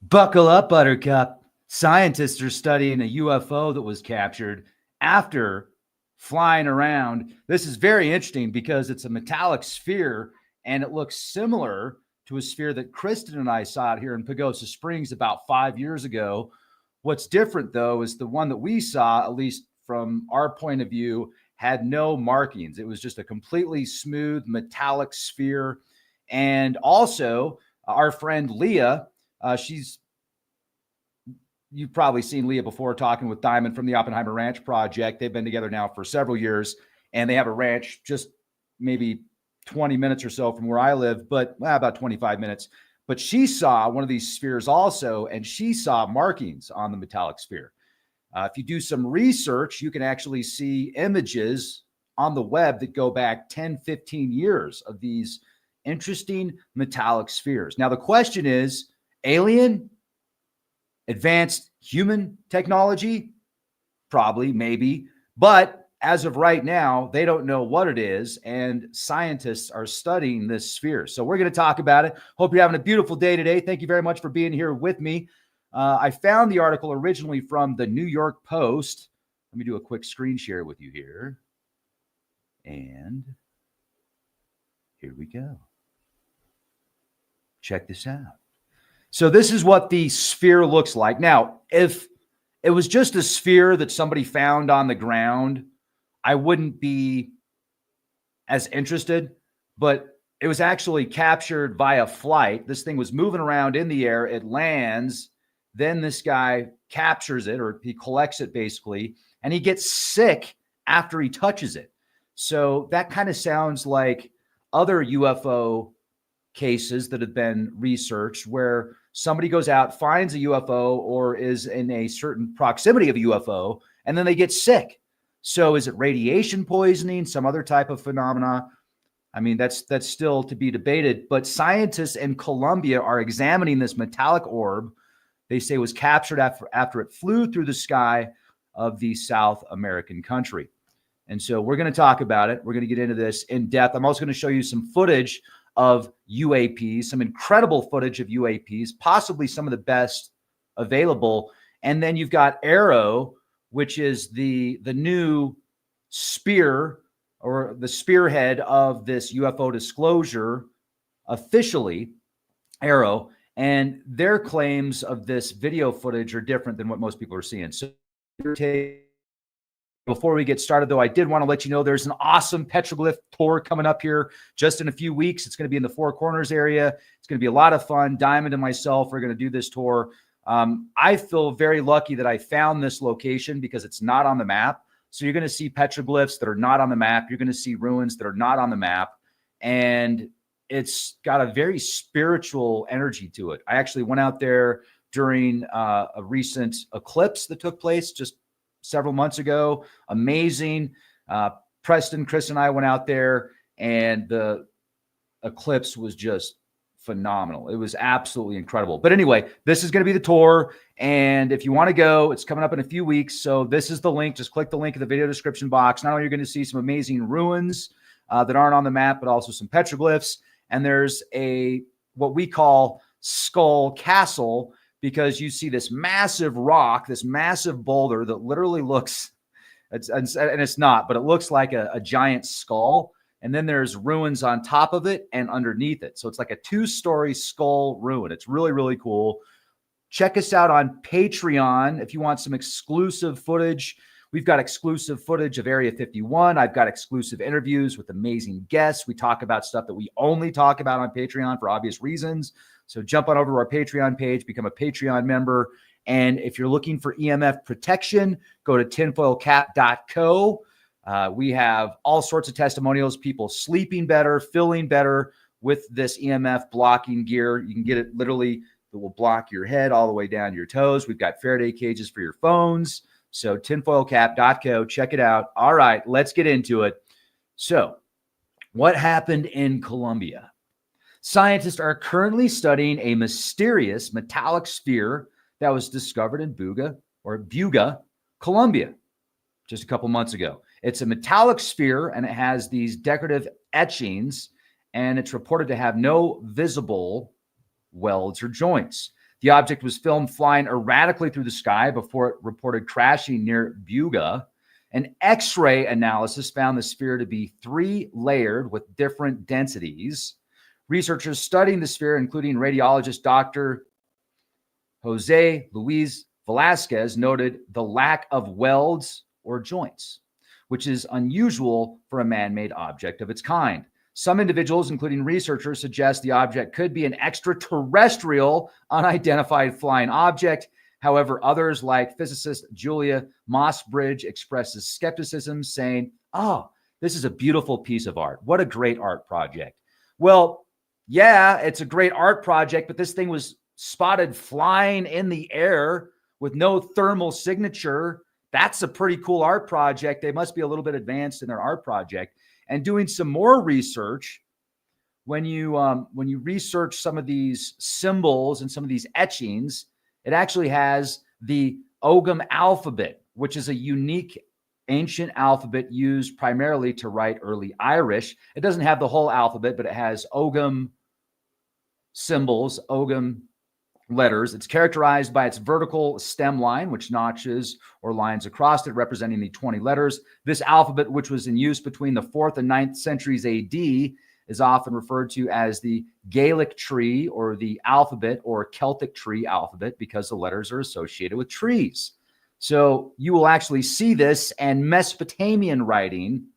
Buckle up, Buttercup. Scientists are studying a UFO that was captured after flying around. This is very interesting because it's a metallic sphere and it looks similar to a sphere that Kristen and I saw out here in Pagosa Springs about 5 years ago. What's different, though, is the one that we saw, at least from our point of view, had no markings. It was just a completely smooth metallic sphere. And also, our friend Leah, you've probably seen Leah before talking with Diamond from the Oppenheimer Ranch Project. They've been together now for several years, and they have a ranch just maybe 20 minutes or so from where I live, but about 25 minutes. But she saw one of these spheres also, and she saw markings on the metallic sphere. If you do some research, you can actually see images on the web that go back 10, 15 years of these interesting metallic spheres. Now, the question is, alien? Advanced human technology? Probably, maybe. But as of right now, they don't know what it is, and scientists are studying this sphere. So we're going to talk about it. Hope you're having a beautiful day today. Thank you very much for being here with me. I found the article originally from the New York Post. Let me do a quick screen share with you here. And here we go. Check this out. So this is what the sphere looks like. Now, if it was just a sphere that somebody found on the ground, I wouldn't be as interested, but it was actually captured via flight. This thing was moving around in the air. It lands. Then this guy captures it, or he collects it basically, and he gets sick after he touches it. So that kind of sounds like other UFO cases that have been researched where somebody goes out, finds a UFO, or is in a certain proximity of a UFO, and then they get sick. So is it radiation poisoning, some other type of phenomena? I mean, that's still to be debated. But scientists in Colombia are examining this metallic orb. They say was captured after it flew through the sky of the South American country. And so we're going to talk about it. We're going to get into this in depth. I'm also going to show you some footage of UAPs, some incredible footage of UAPs, possibly some of the best available. And then you've got Arrow, which is the new spear or the spearhead of this UFO disclosure, officially, Arrow. And their claims of this video footage are different than what most people are seeing. So before we get started, though, I did want to let you know there's an awesome petroglyph tour coming up here just in a few weeks. It's going to be in the Four Corners area. It's going to be a lot of fun. Diamond and myself are going to do this tour. I feel very lucky that I found this location because it's not on the map. So you're going to see petroglyphs that are not on the map. You're going to see ruins that are not on the map. And it's got a very spiritual energy to it. I actually went out there during a recent eclipse that took place just several months ago. Amazing. Preston, Chris, and I went out there, and the eclipse was just phenomenal. It was absolutely incredible. But anyway, this is going to be the tour. And if you want to go, it's coming up in a few weeks. So this is the link. Just click the link in the video description box. Not only are you going to see some amazing ruins that aren't on the map, but also some petroglyphs. And there's what we call Skull Castle, because you see this massive rock, this massive boulder that literally looks, and it's not, but it looks like a giant skull. And then there's ruins on top of it and underneath it. So it's like a 2-story skull ruin. It's really, really cool. Check us out on Patreon if you want some exclusive footage. We've got exclusive footage of Area 51. I've got exclusive interviews with amazing guests. We talk about stuff that we only talk about on Patreon for obvious reasons. So jump on over to our Patreon page, become a Patreon member. And if you're looking for EMF protection, go to tinfoilcap.co. We have all sorts of testimonials, people sleeping better, feeling better with this EMF blocking gear. You can get it literally that will block your head all the way down to your toes. We've got Faraday cages for your phones. So tinfoilcap.co, check it out. All right, let's get into it. So what happened in Colombia? Scientists are currently studying a mysterious metallic sphere that was discovered in Buga, Colombia, just a couple months ago. It's a metallic sphere, and it has these decorative etchings, and it's reported to have no visible welds or joints. The object was filmed flying erratically through the sky before it reported crashing near Buga. An X-ray analysis found the sphere to be 3-layered with different densities. Researchers studying the sphere, including radiologist Dr. Jose Luis Velazquez, noted the lack of welds or joints, which is unusual for a man-made object of its kind. Some individuals, including researchers, suggest the object could be an extraterrestrial, unidentified flying object. However, others, like physicist Julia Mossbridge, expresses skepticism, saying, "Oh, this is a beautiful piece of art. What a great art project." Well, yeah, it's a great art project, but this thing was spotted flying in the air with no thermal signature. That's a pretty cool art project. They must be a little bit advanced in their art project. And doing some more research, when you research some of these symbols and some of these etchings, it actually has the Ogham alphabet, which is a unique ancient alphabet used primarily to write early Irish. It doesn't have the whole alphabet, but it has Ogham symbols, Ogham letters. It's characterized by its vertical stem line, which notches or lines across it, representing the 20 letters. This alphabet, which was in use between the 4th and 9th centuries AD, is often referred to as the Gaelic tree or the alphabet or Celtic tree alphabet because the letters are associated with trees. So you will actually see this and Mesopotamian writing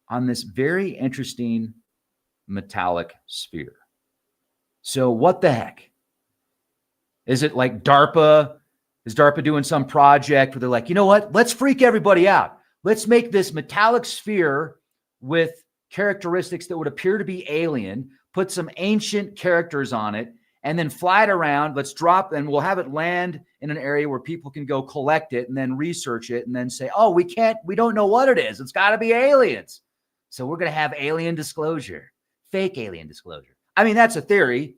on this very interesting metallic sphere. So what the heck? Is it like DARPA? Is DARPA doing some project where they're like, you know what? Let's freak everybody out. Let's make this metallic sphere with characteristics that would appear to be alien, put some ancient characters on it, and then fly it around. Let's drop, and we'll have it land in an area where people can go collect it and then research it and then say, oh, we don't know what it is. It's got to be aliens. So we're going to have alien disclosure, fake alien disclosure. I mean, that's a theory,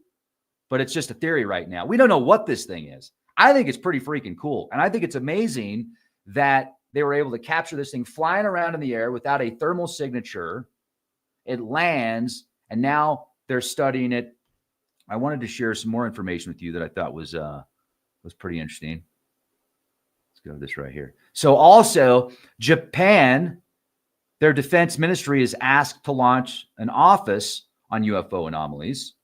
but it's just a theory right now. We don't know what this thing is. I think it's pretty freaking cool. And I think it's amazing that they were able to capture this thing flying around in the air without a thermal signature. It lands, and now they're studying it. I wanted to share some more information with you that I thought was pretty interesting. Let's go to this right here. So also, Japan, their defense ministry is asked to launch an office on UFO anomalies.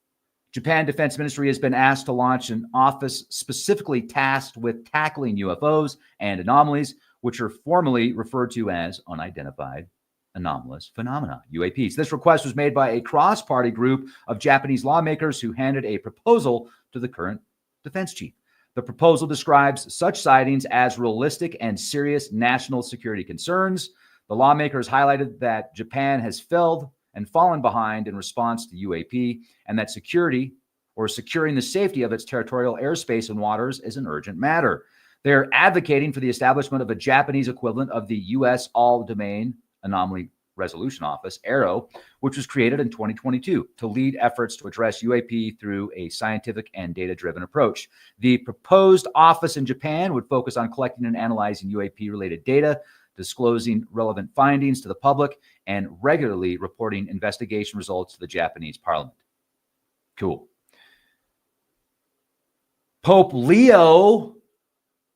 Japan Defense Ministry has been asked to launch an office specifically tasked with tackling UFOs and anomalies, which are formally referred to as unidentified anomalous phenomena, UAPs. This request was made by a cross-party group of Japanese lawmakers who handed a proposal to the current defense chief. The proposal describes such sightings as realistic and serious national security concerns. The lawmakers highlighted that Japan has failed and fallen behind in response to UAP, and that security or securing the safety of its territorial airspace and waters is an urgent matter. They're advocating for the establishment of a Japanese equivalent of the U.S. All-Domain Anomaly Resolution Office, ARROW, which was created in 2022 to lead efforts to address UAP through a scientific and data-driven approach. The proposed office in Japan would focus on collecting and analyzing UAP-related data, disclosing relevant findings to the public, and regularly reporting investigation results to the Japanese parliament. Cool. Pope Leo,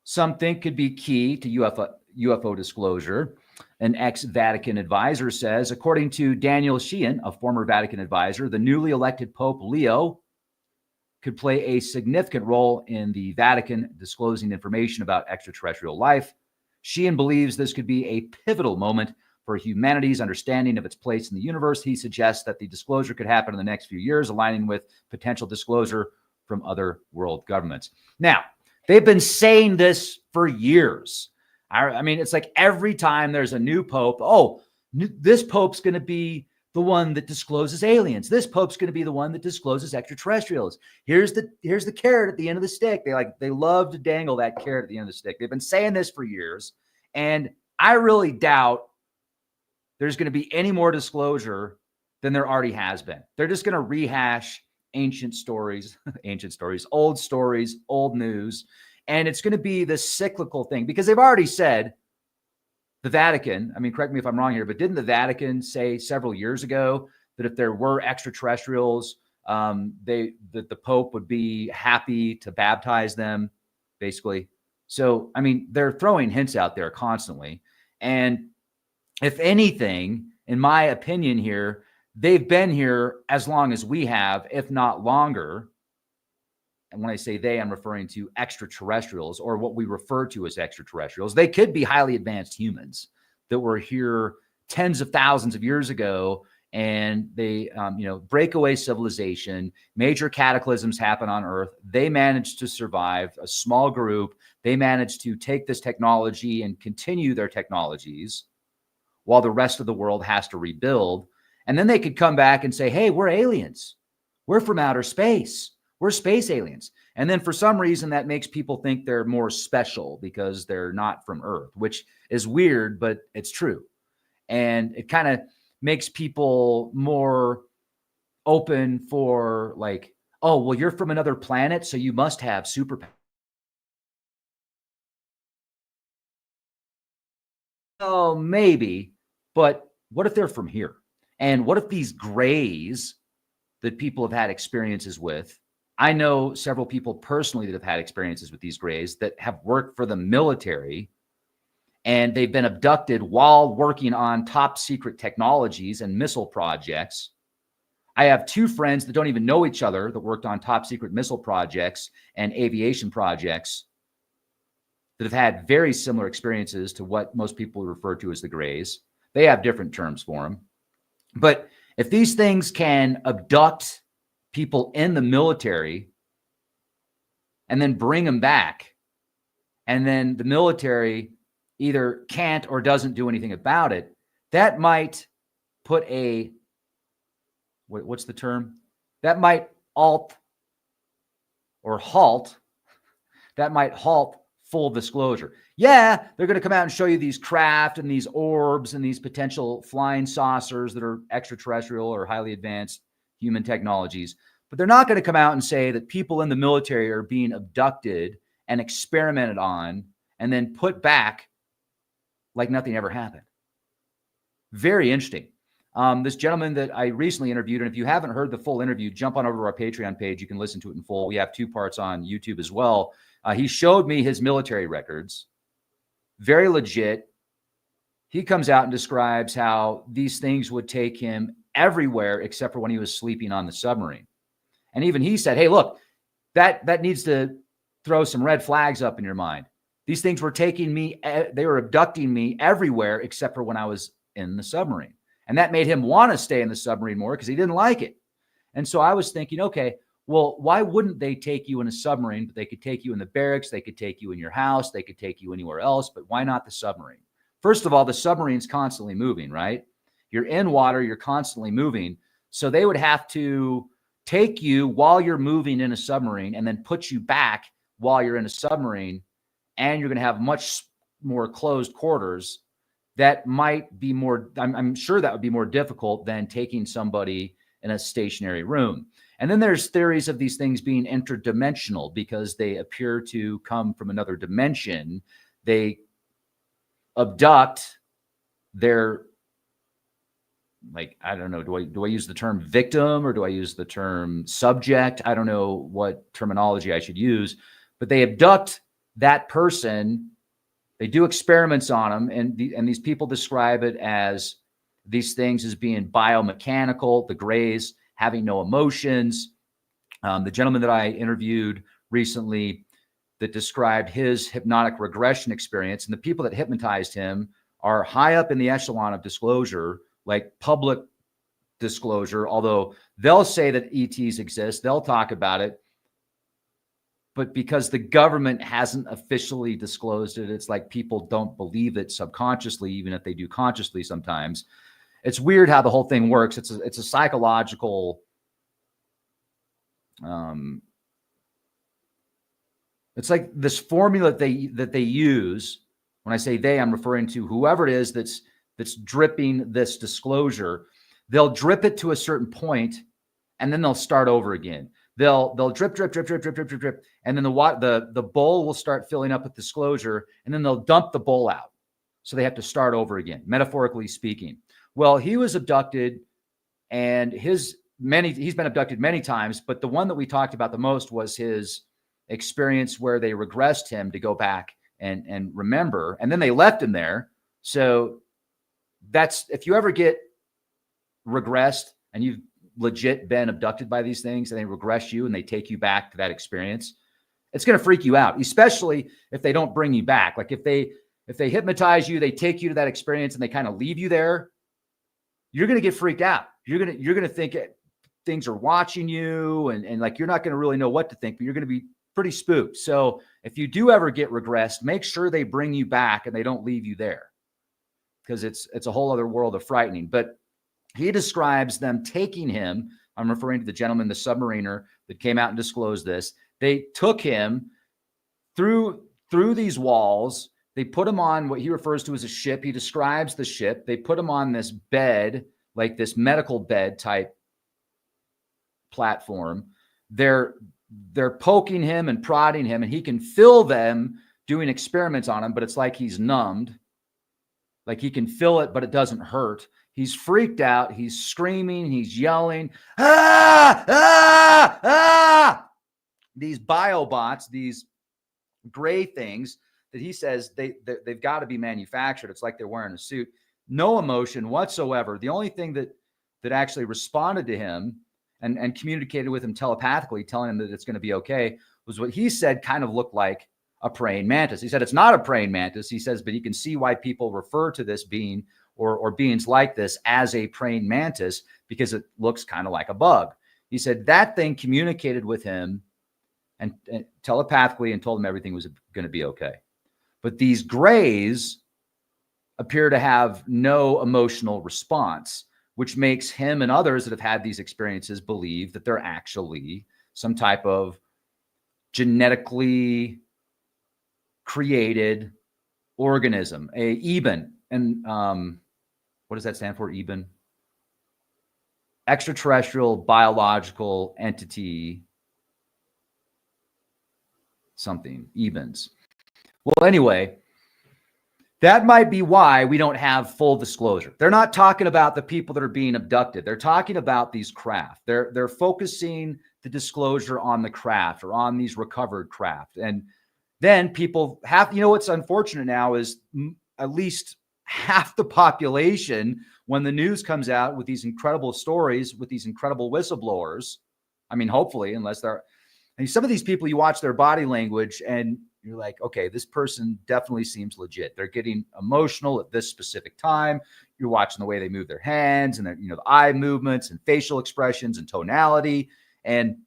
some think, could be key to UFO disclosure. An ex-Vatican advisor says, according to Daniel Sheehan, a former Vatican advisor, the newly elected Pope Leo could play a significant role in the Vatican disclosing information about extraterrestrial life. Sheehan believes this could be a pivotal moment for humanity's understanding of its place in the universe. He suggests that the disclosure could happen in the next few years, aligning with potential disclosure from other world governments. Now, they've been saying this for years. I mean, it's like every time there's a new pope, this pope's going to be the one that discloses aliens. This pope's going to be the one that discloses extraterrestrials. Here's the carrot at the end of the stick. They love to dangle that carrot at the end of the stick. They've been saying this for years, and I really doubt there's going to be any more disclosure than there already has been. They're just going to rehash ancient stories, old news, and it's going to be this cyclical thing because they've already said, the Vatican, I mean, correct me if I'm wrong here, but didn't the Vatican say several years ago that if there were extraterrestrials the Pope would be happy to baptize them, basically. So, I mean, they're throwing hints out there constantly. And if anything, in my opinion here, they've been here as long as we have, if not longer. And when I say they, I'm referring to extraterrestrials, or what we refer to as extraterrestrials. They could be highly advanced humans that were here tens of thousands of years ago, and they, breakaway civilization, major cataclysms happen on Earth. They managed to survive, a small group. They managed to take this technology and continue their technologies while the rest of the world has to rebuild. And then they could come back and say, hey, we're aliens. We're from outer space. We're space aliens. And then for some reason that makes people think they're more special because they're not from Earth, which is weird, but it's true. And it kind of makes people more open for like, oh, well, you're from another planet, so you must have superpowers. Oh, maybe. But what if they're from here? And what if these grays that people have had experiences with, I know several people personally that have had experiences with these grays that have worked for the military, and they've been abducted while working on top secret technologies and missile projects. I have two friends that don't even know each other that worked on top secret missile projects and aviation projects that have had very similar experiences to what most people refer to as the grays. They have different terms for them. But if these things can abduct people in the military and then bring them back, and then the military either can't or doesn't do anything about it, that might put a, what's the term? That might halt, that might halt full disclosure. Yeah, they're going to come out and show you these craft and these orbs and these potential flying saucers that are extraterrestrial or highly advanced human technologies. But they're not going to come out and say that people in the military are being abducted and experimented on and then put back like nothing ever happened. Very interesting. This gentleman that I recently interviewed, and if you haven't heard the full interview, jump on over to our Patreon page. You can listen to it in full. We have 2 parts on YouTube as well. He showed me his military records. Very legit. He comes out and describes how these things would take him everywhere except for when he was sleeping on the submarine. And even he said, hey, look, that needs to throw some red flags up in your mind. These things were taking me, they were abducting me everywhere except for when I was in the submarine. And that made him want to stay in the submarine more because he didn't like it. And so I was thinking, okay, well, why wouldn't they take you in a submarine? But they could take you in the barracks. They could take you in your house. They could take you anywhere else. But why not the submarine? First of all, the submarine's constantly moving, right? You're in water. You're constantly moving. So they would have to take you while you're moving in a submarine and then put you back while you're in a submarine. And you're going to have much more closed quarters. That might be more, I'm sure that would be more difficult than taking somebody in a stationary room. And then there's theories of these things being interdimensional because they appear to come from another dimension. They abduct their, like, I don't know, do I use the term victim or do I use the term subject? I don't know what terminology I should use, but they abduct that person. They do experiments on them, and these people describe it as these things as being biomechanical, the grays having no emotions. The gentleman that I interviewed recently that described his hypnotic regression experience, and the people that hypnotized him are high up in the echelon of disclosure, like public disclosure, although they'll say that ETs exist, they'll talk about it. But because the government hasn't officially disclosed it, it's like people don't believe it subconsciously, even if they do consciously sometimes. It's weird how the whole thing works. It's a psychological, it's like this formula that they use. When I say they, I'm referring to whoever it is that's dripping this disclosure. They'll drip it to a certain point, and then they'll start over again. They'll drip, drip, drip, drip, drip, drip, drip, drip, and then the bowl will start filling up with disclosure, and then they'll dump the bowl out. So they have to start over again, metaphorically speaking. Well, he was abducted, and his he's been abducted many times, but the one that we talked about the most was his experience where they regressed him to go back and remember, and then they left him there. So that's, if you ever get regressed and you've legit been abducted by these things and they regress you and they take you back to that experience, it's going to freak you out, especially if they don't bring you back. Like if they hypnotize you, they take you to that experience and they kind of leave you there, you're going to get freaked out. You're going to think things are watching you, and like, you're not going to really know what to think, but you're going to be pretty spooked. So if you do ever get regressed, make sure they bring you back and they don't leave you there, because it's a whole other world of frightening. But he describes them taking him. I'm referring to the gentleman, the submariner that came out and disclosed this. They took him through these walls. They put him on what he refers to as a ship. He describes the ship. They put him on this bed, like this medical bed type platform. They're poking him and prodding him, and he can feel them doing experiments on him, but it's like he's numbed. Like he can feel it, but it doesn't hurt. He's freaked out. He's screaming. He's yelling, ah, ah, ah. These biobots, these gray things that he says they've got to be manufactured. It's like they're wearing a suit. No emotion whatsoever. The only thing that actually responded to him and communicated with him telepathically, telling him that it's going to be okay, was what he said kind of looked like a praying mantis. He said it's not a praying mantis. He says, but he can see why people refer to this being or beings like this as a praying mantis, because it looks kind of like a bug. He said that thing communicated with him and telepathically and told him everything was going to be okay. But these grays appear to have no emotional response, which makes him and others that have had these experiences believe that they're actually some type of genetically created organism, a EBEN. And what does that stand for, EBEN? Extraterrestrial biological entity something, EBENs. Well, anyway, that might be why we don't have full disclosure. They're not talking about the people that are being abducted. They're talking about these craft. They're focusing the disclosure on the craft or on these recovered craft. And then people have, what's unfortunate now is at least half the population, when the news comes out with these incredible stories, with these incredible whistleblowers, I mean, hopefully, unless they're, and some of these people, you watch their body language and you're like, okay, this person definitely seems legit. They're getting emotional at this specific time. You're watching the way they move their hands and their, the eye movements and facial expressions and tonality. And,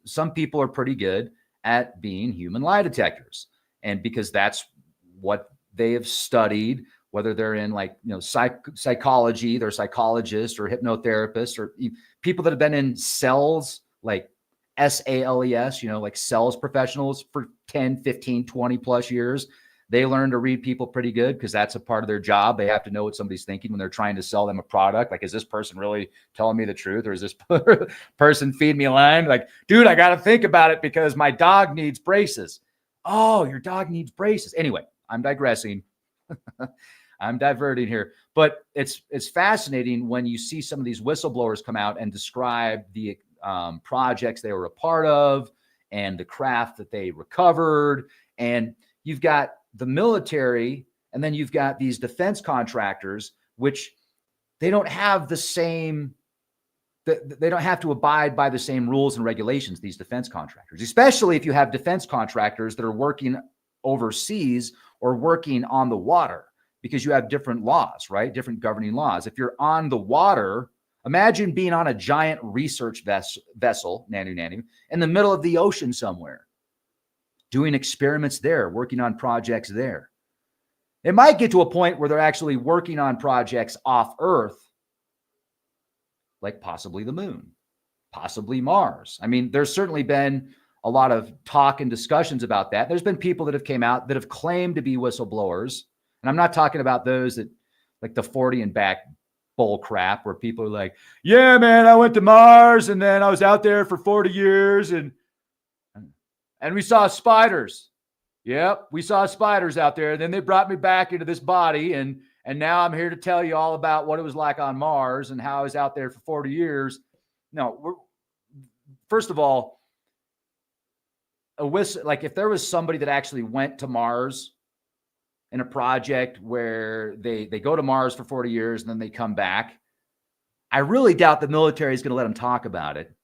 some people are pretty good at being human lie detectors. And because that's what they have studied, whether they're in psychology, they're psychologists or hypnotherapists or people that have been in sales, like SALES, like sales professionals for 10, 15, 20 plus years. They learn to read people pretty good because that's a part of their job. They have to know what somebody's thinking when they're trying to sell them a product. Like, is this person really telling me the truth, or is this person feeding me a line? Like, dude, I got to think about it because my dog needs braces. Oh, your dog needs braces. Anyway, I'm digressing. I'm diverting here, but it's fascinating when you see some of these whistleblowers come out and describe the projects they were a part of and the craft that they recovered. And you've got the military, and then you've got these defense contractors, which they don't have the same, they don't have to abide by the same rules and regulations, these defense contractors, especially if you have defense contractors that are working overseas or working on the water, because you have different laws, right? Different governing laws. If you're on the water, imagine being on a giant research vessel, nanu, in the middle of the ocean somewhere, doing experiments there, working on projects there. It might get to a point where they're actually working on projects off Earth, like possibly the moon, possibly Mars. I mean, there's certainly been a lot of talk and discussions about that. There's been people that have came out that have claimed to be whistleblowers. And I'm not talking about those that, like the 40 and back bull crap, where people are like, yeah, man, I went to Mars and then I was out there for 40 years and we saw spiders. Yep, we saw spiders out there. And then they brought me back into this body. And now I'm here to tell you all about what it was like on Mars and how I was out there for 40 years. No, first of all, like if there was somebody that actually went to Mars in a project where they go to Mars for 40 years and then they come back, I really doubt the military is going to let them talk about it.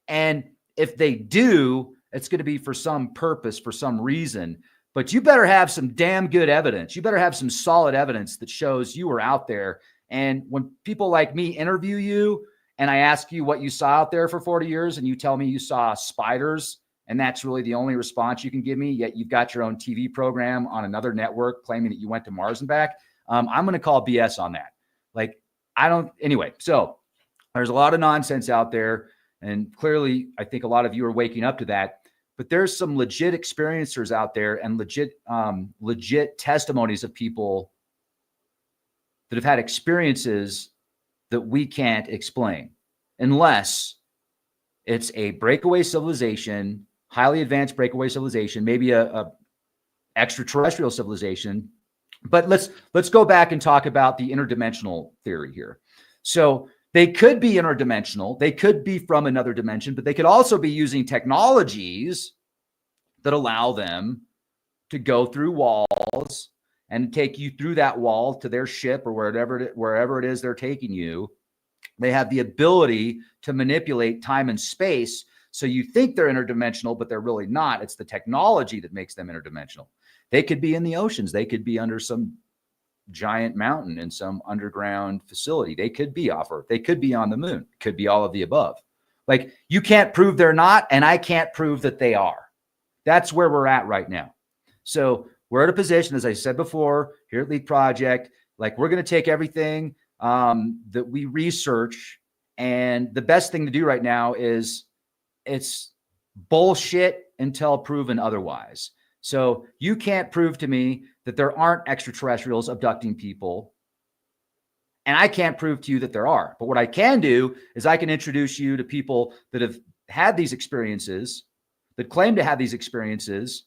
And if they do, it's going to be for some purpose, for some reason. But you better have some damn good evidence. You better have some solid evidence that shows you were out there. And when people like me interview you and I ask you what you saw out there for 40 years and you tell me you saw spiders, and that's really the only response you can give me, yet you've got your own TV program on another network claiming that you went to Mars and back, I'm going to call BS on that. Like, anyway, so there's a lot of nonsense out there. And clearly, I think a lot of you are waking up to that. But there's some legit experiencers out there and legit testimonies of people that have had experiences that we can't explain unless it's a breakaway civilization, highly advanced breakaway civilization, maybe a extraterrestrial civilization. But let's go back and talk about the interdimensional theory here. So they could be interdimensional. They could be from another dimension, but they could also be using technologies that allow them to go through walls and take you through that wall to their ship or wherever it is they're taking you. They have the ability to manipulate time and space. So you think they're interdimensional, but they're really not. It's the technology that makes them interdimensional. They could be in the oceans. They could be under some giant mountain in some underground facility. They could be off Earth. They could be on the moon. Could be all of the above. Like, you can't prove they're not, and I can't prove that they are. That's where we're at right now. So we're at a position, as I said before, here at Lead Project, like, we're going to take everything that we research, and the best thing to do right now is it's bullshit until proven otherwise. So you can't prove to me that there aren't extraterrestrials abducting people, and I can't prove to you that there are. But what I can do is I can introduce you to people that have had these experiences, that claim to have these experiences.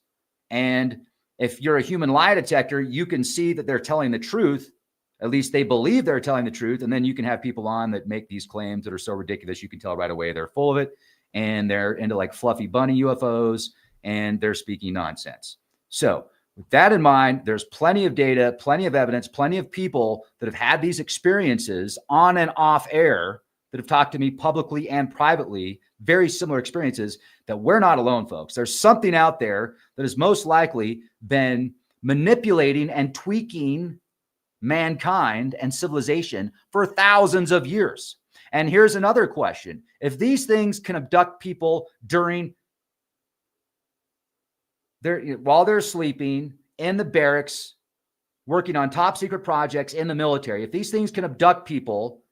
And if you're a human lie detector, you can see that they're telling the truth. At least they believe they're telling the truth. And then you can have people on that make these claims that are so ridiculous, you can tell right away they're full of it. And they're into like fluffy bunny UFOs, and they're speaking nonsense. So with that in mind, there's plenty of data, plenty of evidence, plenty of people that have had these experiences on and off air that have talked to me publicly and privately, very similar experiences, that we're not alone, folks. There's something out there that has most likely been manipulating and tweaking mankind and civilization for thousands of years. And here's another question. If these things can abduct people while they're sleeping in the barracks, working on top secret projects in the military, if these things can abduct people,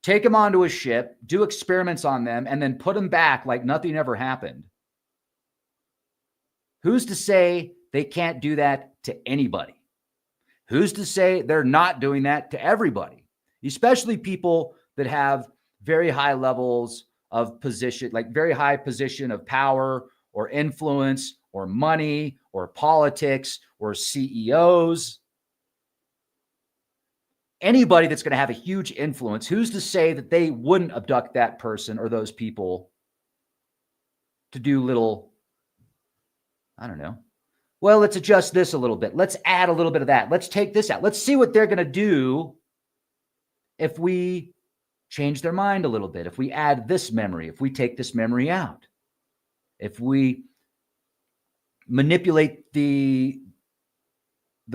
take them onto a ship, do experiments on them, and then put them back like nothing ever happened, who's to say they can't do that to anybody? Who's to say they're not doing that to everybody, especially people that have very high levels of position, like very high position of power or influence or money or politics or CEOs? Anybody that's going to have a huge influence, who's to say that they wouldn't abduct that person or those people to do little, I don't know. Well, let's adjust this a little bit. Let's add a little bit of that. Let's take this out. Let's see what they're going to do if we change their mind a little bit, if we add this memory, if we take this memory out, if we manipulate the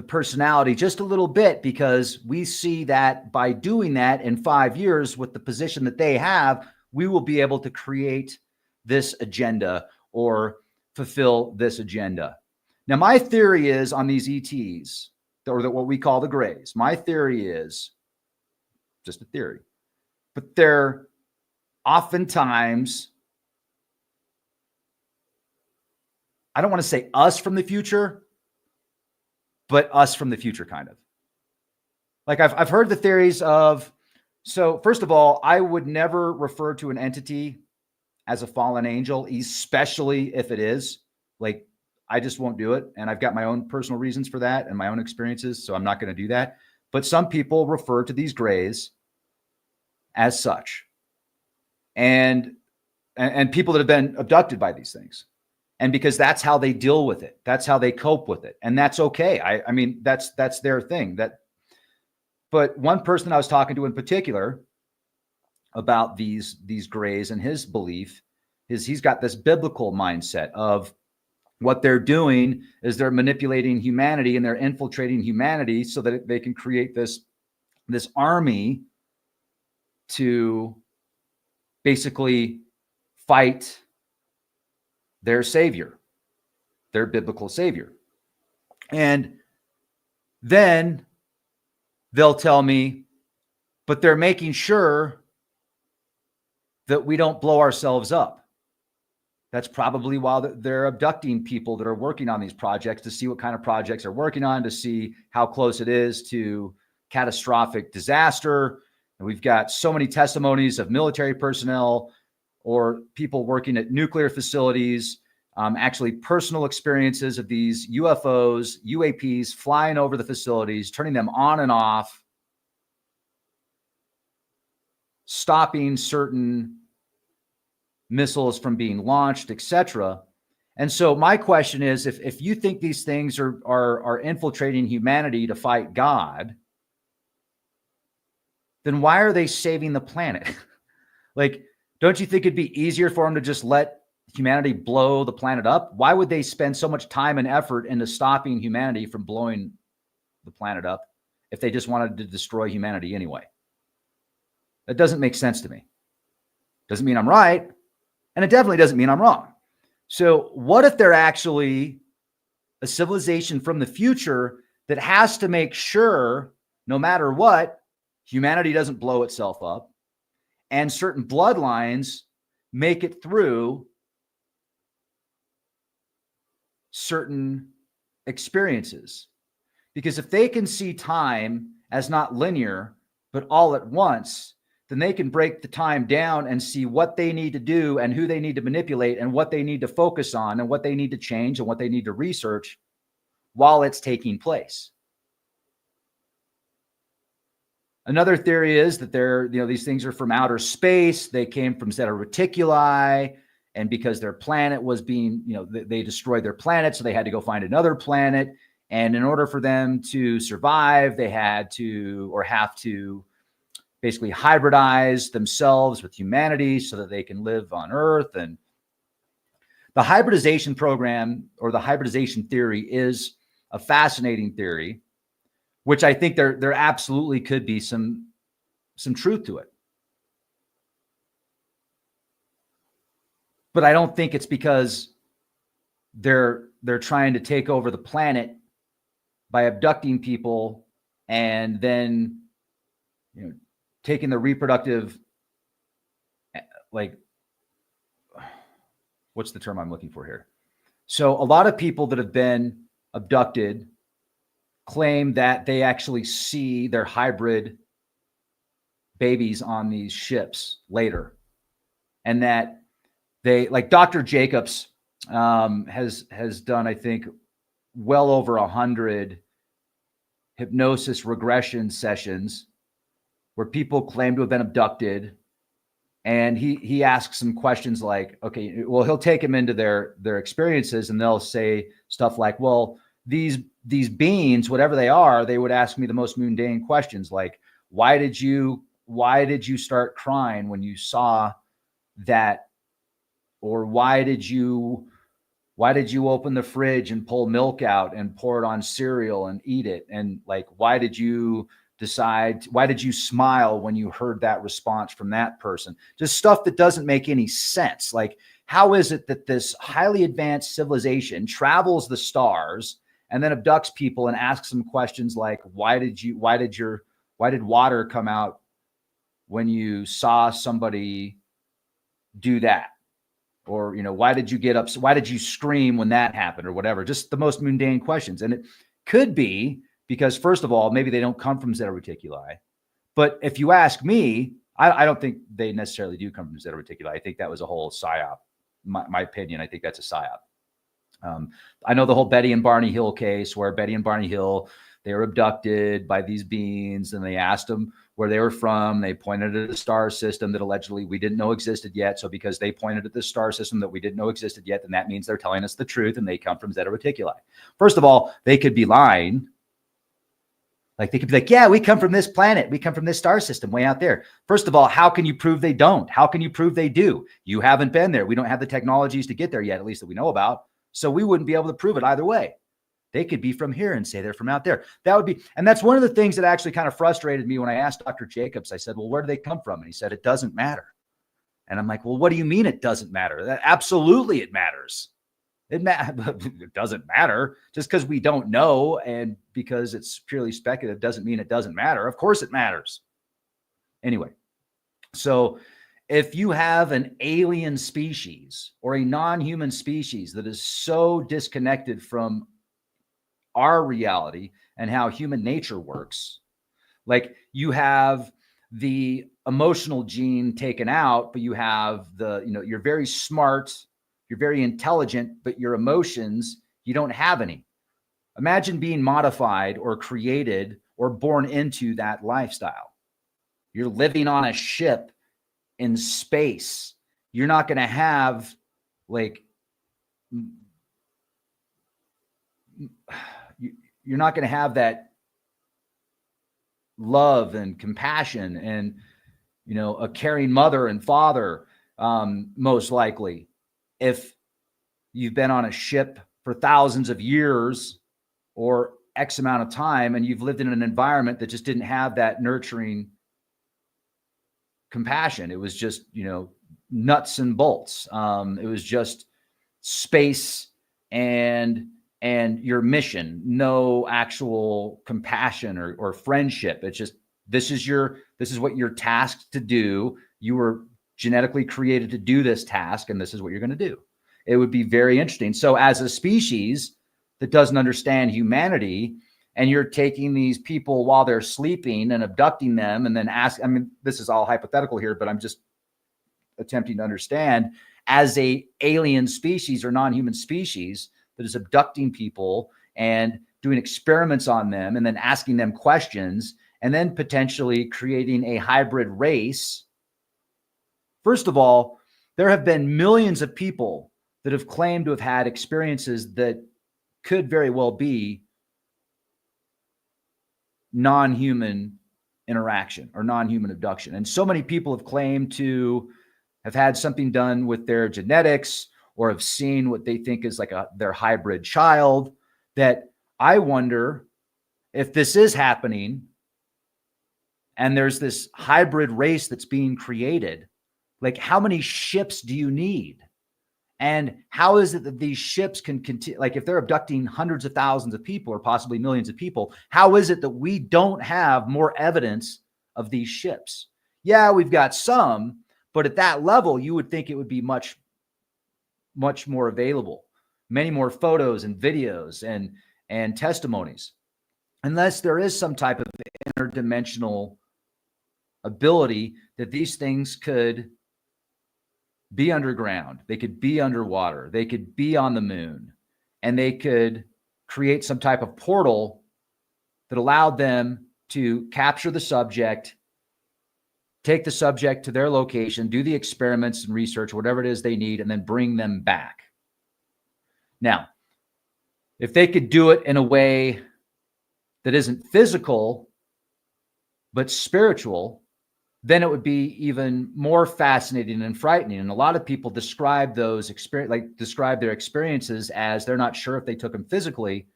personality just a little bit, because we see that by doing that in 5 years with the position that they have, we will be able to create this agenda or fulfill this agenda. Now, my theory is on these ETs, or what we call the grays, my theory is just a theory, but they're oftentimes, I don't want to say us from the future, but us from the future, kind of. Like I've heard the theories of, so first of all, I would never refer to an entity as a fallen angel, especially if it is. Like, I just won't do it. And I've got my own personal reasons for that and my own experiences, so I'm not going to do that. But some people refer to these grays as such. and people that have been abducted by these things. And because that's how they deal with it. That's how they cope with it. And that's okay. I mean, that's their thing. But one person I was talking to in particular about these grays and his belief is he's got this biblical mindset of what they're doing is they're manipulating humanity and they're infiltrating humanity so that they can create this army to basically fight their savior, their biblical savior. And then they'll tell me, but they're making sure that we don't blow ourselves up. That's probably why they're abducting people that are working on these projects to see what kind of projects they're working on, to see how close it is to catastrophic disaster. And we've got so many testimonies of military personnel or people working at nuclear facilities, actually personal experiences of these UFOs, UAPs flying over the facilities, turning them on and off, stopping certain missiles from being launched, etc. And so my question is, if you think these things are infiltrating humanity to fight God, then why are they saving the planet? Like, don't you think it'd be easier for them to just let humanity blow the planet up? Why would they spend so much time and effort into stopping humanity from blowing the planet up if they just wanted to destroy humanity anyway? That doesn't make sense to me. Doesn't mean I'm right, and it definitely doesn't mean I'm wrong. So what if they're actually a civilization from the future that has to make sure, no matter what, humanity doesn't blow itself up, and certain bloodlines make it through certain experiences? Because if they can see time as not linear, but all at once, then they can break the time down and see what they need to do and who they need to manipulate and what they need to focus on and what they need to change and what they need to research while it's taking place. Another theory is that these things are from outer space. They came from Zeta Reticuli, and because their planet was being, they destroyed their planet, so they had to go find another planet. And in order for them to survive, they have to basically hybridize themselves with humanity so that they can live on Earth. And the hybridization program, or the hybridization theory, is a fascinating theory, which I think there absolutely could be some truth to it. But I don't think it's because they're trying to take over the planet by abducting people and then taking the reproductive, what's the term I'm looking for here? So a lot of people that have been abducted claim that they actually see their hybrid babies on these ships later. And that they, like Dr. Jacobs has done, I think, well over 100 hypnosis regression sessions where people claim to have been abducted. And he asks some questions like, okay, well, he'll take them into their experiences, and they'll say stuff like, well, these beings, whatever they are, they would ask me the most mundane questions like, why did you start crying when you saw that? Or why did you open the fridge and pull milk out and pour it on cereal and eat it? And like, why did you smile when you heard that response from that person? Just stuff that doesn't make any sense. Like, how is it that this highly advanced civilization travels the stars and then abducts people and asks them questions like, why did water come out when you saw somebody do that? Or, why did you get upset? Why did you scream when that happened, or whatever? Just the most mundane questions. And it could be because, first of all, maybe they don't come from Zeta Reticuli. But if you ask me, I don't think they necessarily do come from Zeta Reticuli. I think that was a whole psyop. My opinion, I think that's a psyop. I know the whole Betty and Barney Hill case, where Betty and Barney Hill, they were abducted by these beings, and they asked them where they were from. They pointed at a star system that allegedly we didn't know existed yet. So because they pointed at this star system that we didn't know existed yet, then that means they're telling us the truth, and they come from Zeta Reticuli. First of all, they could be lying. Like, they could be like, yeah, we come from this planet. We come from this star system way out there. First of all, how can you prove they don't? How can you prove they do? You haven't been there. We don't have the technologies to get there yet, at least that we know about. So we wouldn't be able to prove it either way. They could be from here and say they're from out there. That would be, and that's one of the things that actually kind of frustrated me when I asked Dr. Jacobs. I said, well, where do they come from? And he said, it doesn't matter. And I'm like, well, what do you mean it doesn't matter? That absolutely it matters. It doesn't matter. Just because we don't know and because it's purely speculative doesn't mean it doesn't matter. Of course it matters. Anyway, so if you have an alien species or a non-human species that is so disconnected from our reality and how human nature works, like you have the emotional gene taken out, but you have the, you're very smart, you're very intelligent, but your emotions, you don't have any. Imagine being modified or created or born into that lifestyle. You're living on a ship in space. You're not going to have you're not going to have that love and compassion and, a caring mother and father, most likely, if you've been on a ship for thousands of years or X amount of time and you've lived in an environment that just didn't have that nurturing compassion. It was just, nuts and bolts. It was just space and your mission, no actual compassion or friendship. It's just, this is what you're tasked to do. You were genetically created to do this task, and this is what you're going to do. It would be very interesting. So as a species that doesn't understand humanity, and you're taking these people while they're sleeping and abducting them and then this is all hypothetical here, but I'm just attempting to understand, as a alien species or non-human species that is abducting people and doing experiments on them and then asking them questions and then potentially creating a hybrid race. First of all, there have been millions of people that have claimed to have had experiences that could very well be non-human interaction or non-human abduction. And so many people have claimed to have had something done with their genetics or have seen what they think is like their hybrid child, that I wonder if this is happening and there's this hybrid race that's being created, like how many ships do you need? And how is it that these ships can continue? Like if they're abducting hundreds of thousands of people or possibly millions of people, how is it that we don't have more evidence of these ships? Yeah, we've got some, but at that level, you would think it would be much, much more available, many more photos and videos and testimonies, unless there is some type of interdimensional ability that these things could be underground, they could be underwater, they could be on the moon, and they could create some type of portal that allowed them to capture the subject, take the subject to their location, do the experiments and research, whatever it is they need, and then bring them back. Now, if they could do it in a way that isn't physical, but spiritual, then it would be even more fascinating and frightening. And a lot of people describe those describe their experiences as they're not sure if they took them physically,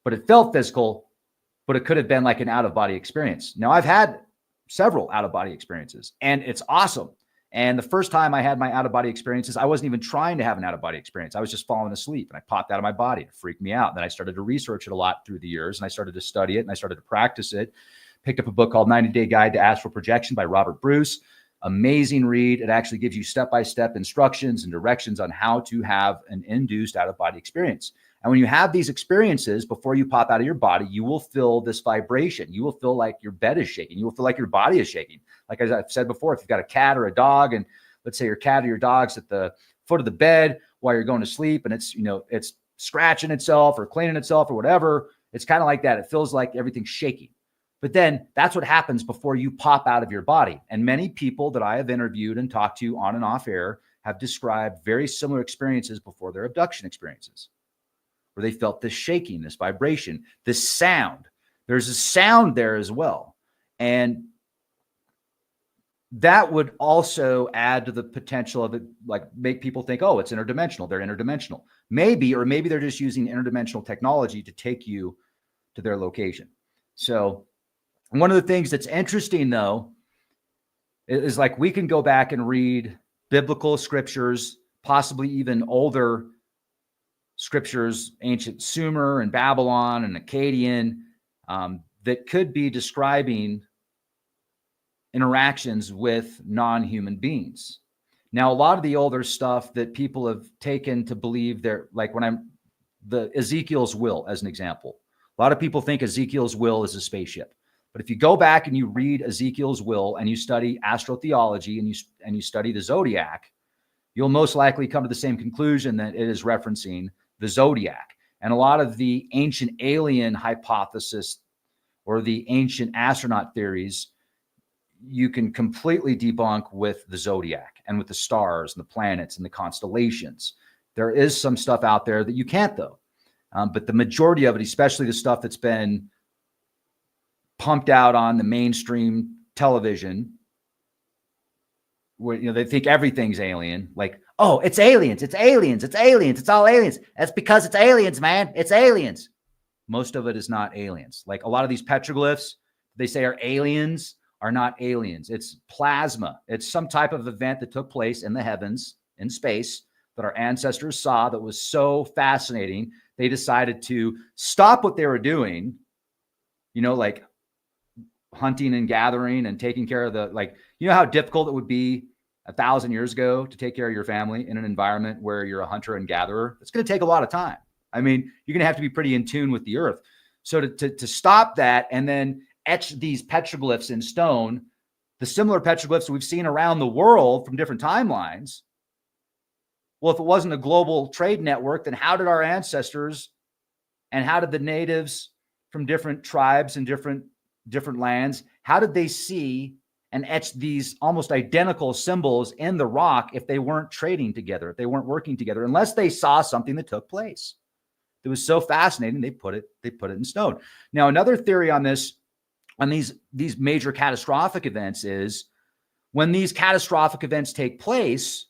but it felt physical, but it could have been like an out-of-body experience. Now, I've had several out-of-body experiences, and it's awesome. And the first time I had my out-of-body experiences, I wasn't even trying to have an out-of-body experience. I was just falling asleep, and I popped out of my body. It freaked me out. And then I started to research it a lot through the years, and I started to study it, and I started to practice it. Picked up a book called 90-Day Guide to Astral Projection by Robert Bruce. Amazing read. It actually gives you step-by-step instructions and directions on how to have an induced out-of-body experience. And when you have these experiences, before you pop out of your body, you will feel this vibration. You will feel like your bed is shaking. You will feel like your body is shaking. Like as I've said before, if you've got a cat or a dog, and let's say your cat or your dog's at the foot of the bed, while you're going to sleep and it's, it's scratching itself or cleaning itself or whatever. It's kind of like that. It feels like everything's shaky. But then that's what happens before you pop out of your body. And many people that I have interviewed and talked to on and off air have described very similar experiences before their abduction experiences, where they felt this shaking, this vibration, this sound. There's a sound there as well. And that would also add to the potential of it, like make people think, oh, it's interdimensional. They're interdimensional. Maybe they're just using interdimensional technology to take you to their location. So one of the things that's interesting, though, is like we can go back and read biblical scriptures, possibly even older scriptures, ancient Sumer and Babylon and Akkadian, that could be describing interactions with non-human beings. Now, a lot of the older stuff that people have taken to believe they're like the Ezekiel's will, as an example. A lot of people think Ezekiel's will is a spaceship. But if you go back and you read Ezekiel's will and you study astrotheology and you study the zodiac, you'll most likely come to the same conclusion that it is referencing the zodiac. And a lot of the ancient alien hypothesis or the ancient astronaut theories, you can completely debunk with the zodiac and with the stars and the planets and the constellations. There is some stuff out there that you can't, though. But the majority of it, especially the stuff that's been pumped out on the mainstream television, where they think everything's alien, like, oh, it's aliens, it's aliens, it's aliens, it's all aliens. That's because it's aliens, man. It's aliens. Most of it is not aliens. Like a lot of these petroglyphs they say are aliens are not aliens. It's plasma. It's some type of event that took place in the heavens, in space, that our ancestors saw that was so fascinating. They decided to stop what they were doing, like hunting and gathering and taking care of how difficult it would be 1,000 years ago to take care of your family in an environment where you're a hunter and gatherer. It's going to take a lot of time. I mean, you're going to have to be pretty in tune with the earth. So to stop that and then etch these petroglyphs in stone, the similar petroglyphs we've seen around the world from different timelines. Well, if it wasn't a global trade network, then how did our ancestors and how did the natives from different tribes and different lands, how did they see and etch these almost identical symbols in the rock if they weren't trading together, if they weren't working together, unless they saw something that took place? It was so fascinating, they put it in stone. Now, another theory on this, on these major catastrophic events, is when these catastrophic events take place,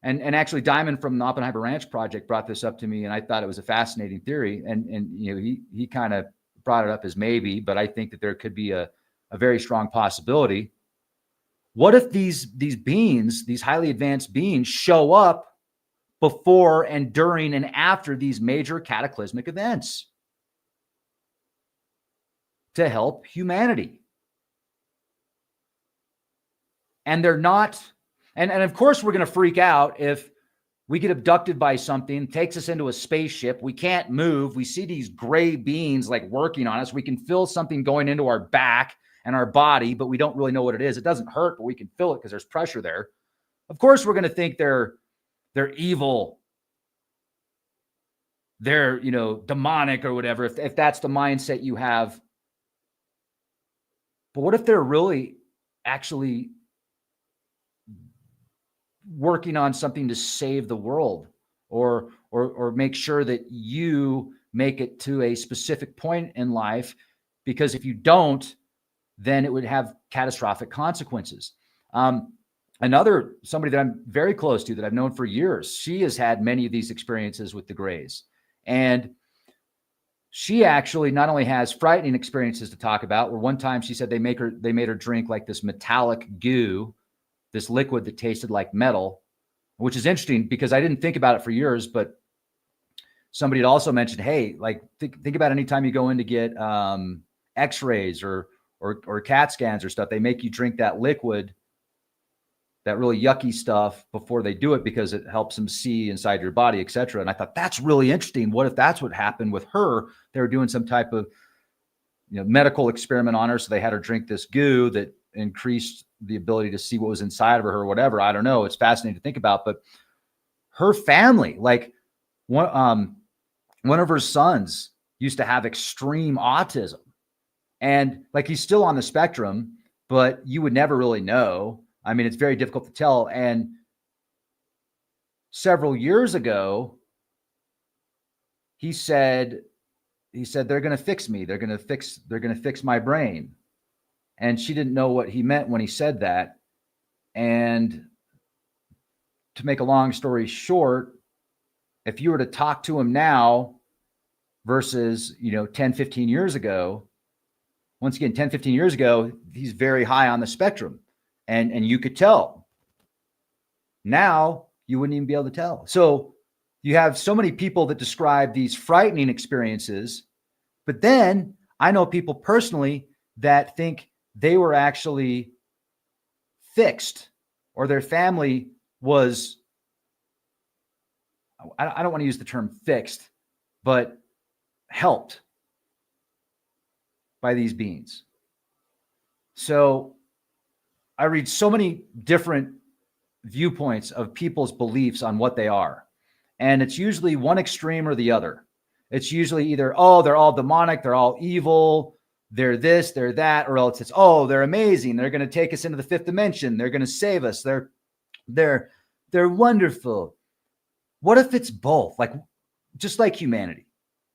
and actually Diamond from the Oppenheimer Ranch Project brought this up to me, and I thought it was a fascinating theory. And he kind of brought it up as maybe, but I think that there could be a very strong possibility. What if these beings, these highly advanced beings, show up before and during and after these major cataclysmic events to help humanity? And they're not, and of course we're going to freak out if we get abducted by something, takes us into a spaceship. We can't move. We see these gray beings like working on us. We can feel something going into our back and our body, but we don't really know what it is. It doesn't hurt, but we can feel it because there's pressure there. Of course, we're going to think they're evil. They're, demonic or whatever, if that's the mindset you have. But what if they're really actually working on something to save the world or make sure that you make it to a specific point in life? Because if you don't, then it would have catastrophic consequences. Somebody that I'm very close to, that I've known for years, she has had many of these experiences with the Greys. And she actually not only has frightening experiences to talk about, where one time she said they made her drink like this metallic goo, this liquid that tasted like metal, which is interesting because I didn't think about it for years, but somebody had also mentioned, hey, like think about any time you go in to get x-rays or CAT scans or stuff, they make you drink that liquid, that really yucky stuff before they do it because it helps them see inside your body, et cetera. And I thought that's really interesting. What if that's what happened with her? They were doing some type of medical experiment on her. So they had her drink this goo that increased the ability to see what was inside of her or whatever. I don't know. It's fascinating to think about, but her family, like one of her sons used to have extreme autism, and like he's still on the spectrum, but you would never really know. I mean, it's very difficult to tell. And several years ago, he said, they're going to fix me. They're going to fix my brain. And she didn't know what he meant when he said that. And to make a long story short, if you were to talk to him now versus, 10, 15 years ago, once again, 10, 15 years ago, he's very high on the spectrum, and you could tell. Now you wouldn't even be able to tell. So you have so many people that describe these frightening experiences, but then I know people personally that think they were actually fixed, or their family was, I don't want to use the term fixed, but helped by these beings. So I read so many different viewpoints of people's beliefs on what they are. And it's usually one extreme or the other. It's usually either, oh, they're all demonic, they're all evil, they're this, they're that, or else it's, oh, they're amazing, they're going to take us into the fifth dimension, they're going to save us, they're wonderful. What if it's both? Like, just like humanity,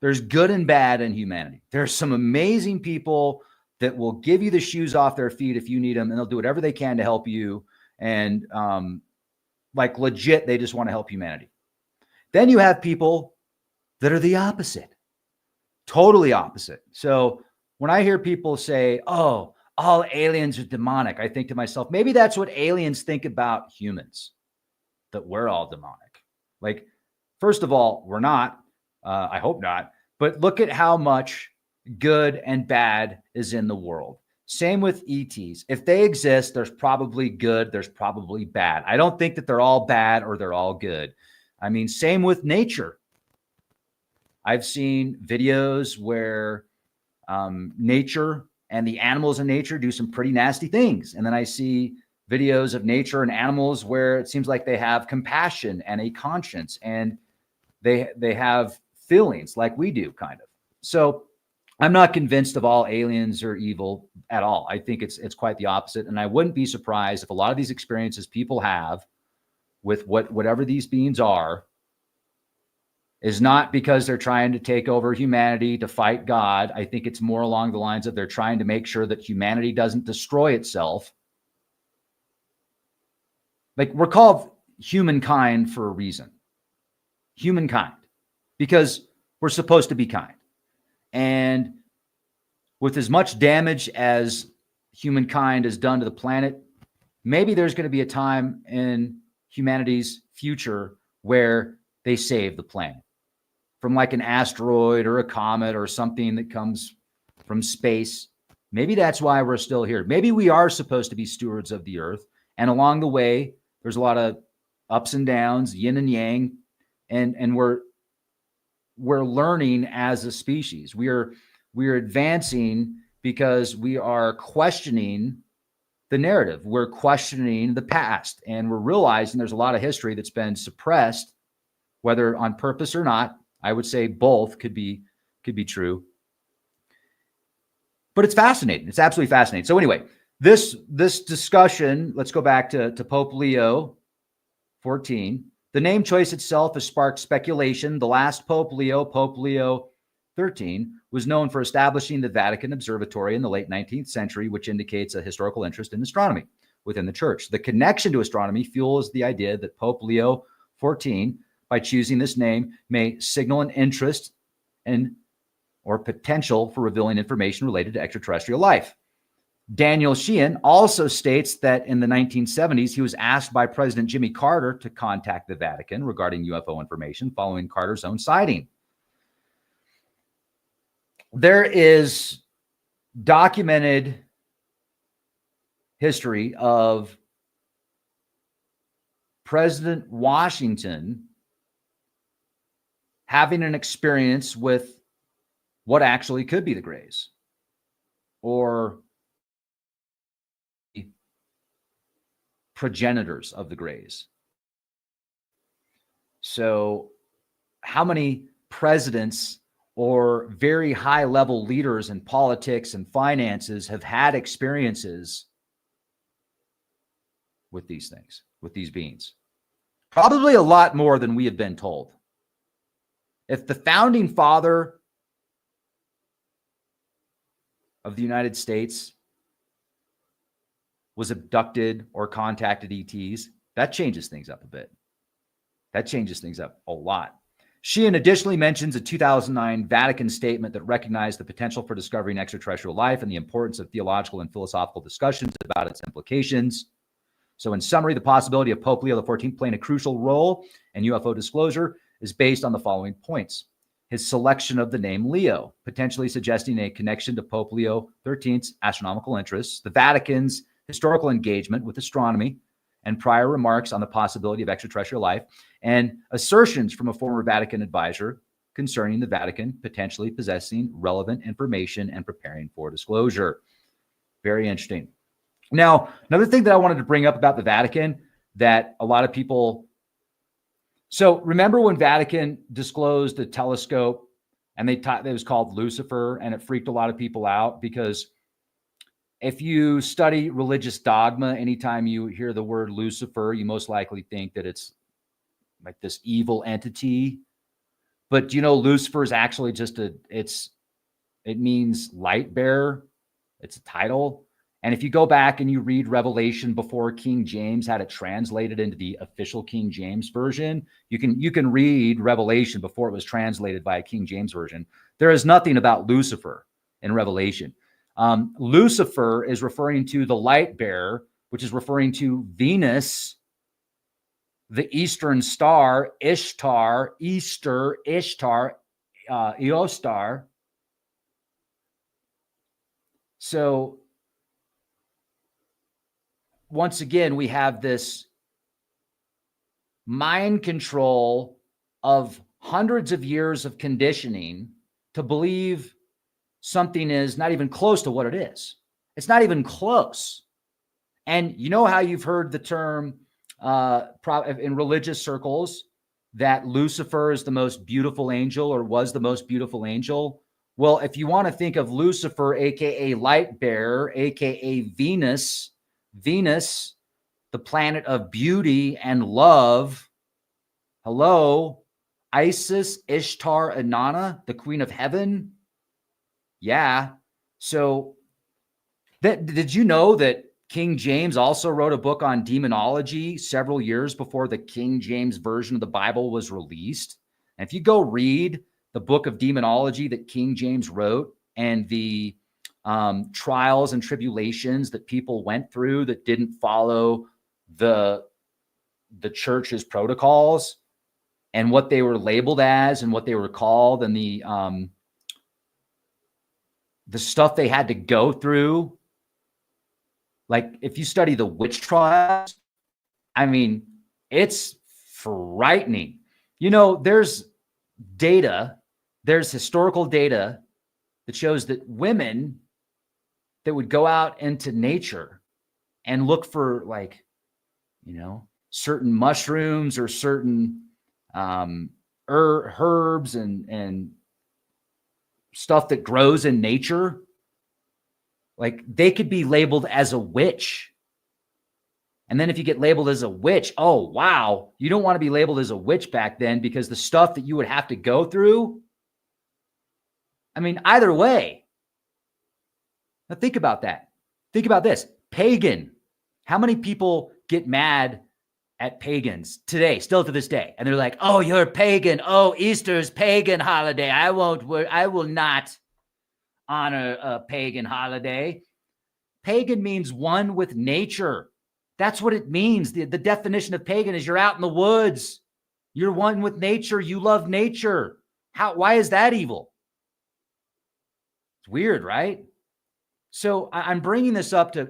there's good and bad in humanity. There's some amazing people that will give you the shoes off their feet if you need them, and they'll do whatever they can to help you. And like legit, they just want to help humanity. Then you have people that are the opposite, totally opposite. So when I hear people say, oh, all aliens are demonic, I think to myself, maybe that's what aliens think about humans, that we're all demonic. Like, first of all, we're not. I hope not. But look at how much good and bad is in the world. Same with ETs. If they exist, there's probably good, there's probably bad. I don't think that they're all bad or they're all good. I mean, same with nature. I've seen videos where nature and the animals in nature do some pretty nasty things. And then I see videos of nature and animals where it seems like they have compassion and a conscience, and they have feelings like we do, kind of. So I'm not convinced of all aliens are evil at all. I think it's quite the opposite. And I wouldn't be surprised if a lot of these experiences people have with whatever these beings are is not because they're trying to take over humanity to fight God. I think it's more along the lines of they're trying to make sure that humanity doesn't destroy itself. Like, we're called humankind for a reason. Humankind. Because we're supposed to be kind. And with as much damage as humankind has done to the planet, maybe there's going to be a time in humanity's future where they save the planet from like an asteroid or a comet or something that comes from space. Maybe that's why we're still here. Maybe we are supposed to be stewards of the earth. And along the way, there's a lot of ups and downs, yin and yang, and we're learning as a species. We are advancing because we are questioning the narrative. We're questioning the past, and we're realizing there's a lot of history that's been suppressed, whether on purpose or not. I would say both could be true. But it's fascinating. It's absolutely fascinating. So anyway, this discussion, let's go back to Pope Leo 14. The name choice itself has sparked speculation. The last Pope Leo 13, was known for establishing the Vatican Observatory in the late 19th century, which indicates a historical interest in astronomy within the church. The connection to astronomy fuels the idea that Pope Leo 14, by choosing this name, may signal an interest in or potential for revealing information related to extraterrestrial life. Daniel Sheehan also states that in the 1970s, he was asked by President Jimmy Carter to contact the Vatican regarding UFO information following Carter's own sighting. There is documented history of President Washington having an experience with what actually could be the Greys, or progenitors of the Greys. So how many presidents or very high level leaders in politics and finances have had experiences with these things, with these beings? Probably a lot more than we have been told. If the founding father of the United States was abducted or contacted ETs, that changes things up a bit. That changes things up a lot. Sheehan additionally mentions a 2009 Vatican statement that recognized the potential for discovering extraterrestrial life and the importance of theological and philosophical discussions about its implications. So in summary, the possibility of Pope Leo XIV playing a crucial role in UFO disclosure is based on the following points. His selection of the name Leo, potentially suggesting a connection to Pope Leo XIII's astronomical interests, the Vatican's historical engagement with astronomy, and prior remarks on the possibility of extraterrestrial life, and assertions from a former Vatican advisor concerning the Vatican potentially possessing relevant information and preparing for disclosure. Very interesting. Now, another thing that I wanted to bring up about the Vatican that a lot of people... So remember when Vatican disclosed a telescope and it was called Lucifer, and it freaked a lot of people out because if you study religious dogma, anytime you hear the word Lucifer, you most likely think that it's like this evil entity. But you know, Lucifer is actually just it means light bearer. It's a title. And if you go back and you read Revelation before King James had it translated into the official King James version, you can read Revelation before it was translated by a King James version. There is nothing about Lucifer in Revelation. Lucifer is referring to the light bearer, which is referring to Venus, the Eastern star, Ishtar, Eostar. So once again, we have this mind control of hundreds of years of conditioning to believe something is not even close to what it is. It's not even close. And you know how you've heard the term in religious circles that Lucifer is the most beautiful angel or was the most beautiful angel? Well, if you want to think of Lucifer, aka light bearer, aka Venus, the planet of beauty and love. Hello, Isis, Ishtar, Inanna, the queen of heaven. Yeah. So did you know that King James also wrote a book on demonology several years before the King James version of the Bible was released? And if you go read the book of demonology that King James wrote and the trials and tribulations that people went through that didn't follow the church's protocols and what they were labeled as and what they were called and the stuff they had to go through. Like if you study the witch trials, I mean, it's frightening. You know, there's historical data that shows that women that would go out into nature and look for certain mushrooms or certain herbs and stuff that grows in nature, like they could be labeled as a witch. And then if you get labeled as a witch, oh, wow, you don't want to be labeled as a witch back then because the stuff that you would have to go through. I mean, either way. Now think about that. Think about this. Pagan. How many people get mad at pagans today, still to this day? And they're like, oh, you're pagan. Oh, Easter's pagan holiday. I will not honor a pagan holiday. Pagan means one with nature. That's what it means. The definition of pagan is you're out in the woods. You're one with nature. You love nature. Why is that evil? It's weird, right? So I'm bringing this up to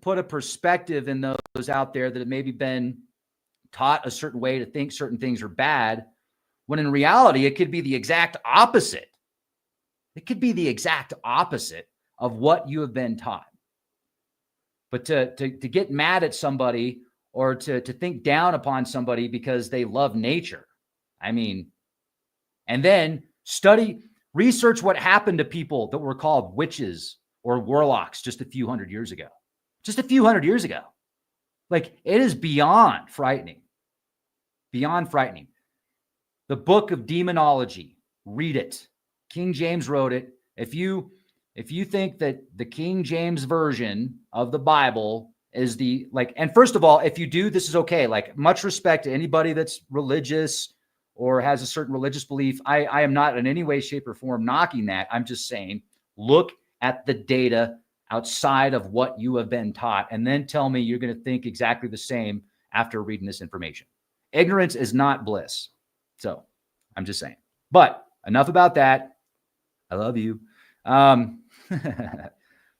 put a perspective in those out there that have maybe been taught a certain way to think certain things are bad, when in reality, it could be the exact opposite. It could be the exact opposite of what you have been taught. But to get mad at somebody or to think down upon somebody because they love nature, I mean, and then research what happened to people that were called witches or warlocks just a few hundred years ago. Just a few hundred years ago. Like, it is beyond frightening. Beyond frightening. The Book of Demonology. Read it. King James wrote it. If you think that the King James version of the Bible is the, like, and first of all, if you do, this is okay. Like, much respect to anybody that's religious or has a certain religious belief. I am not in any way, shape, or form knocking that. I'm just saying, look at the data outside of what you have been taught, and then tell me you're going to think exactly the same after reading this information. Ignorance is not bliss. So I'm just saying. But enough about that. I love you.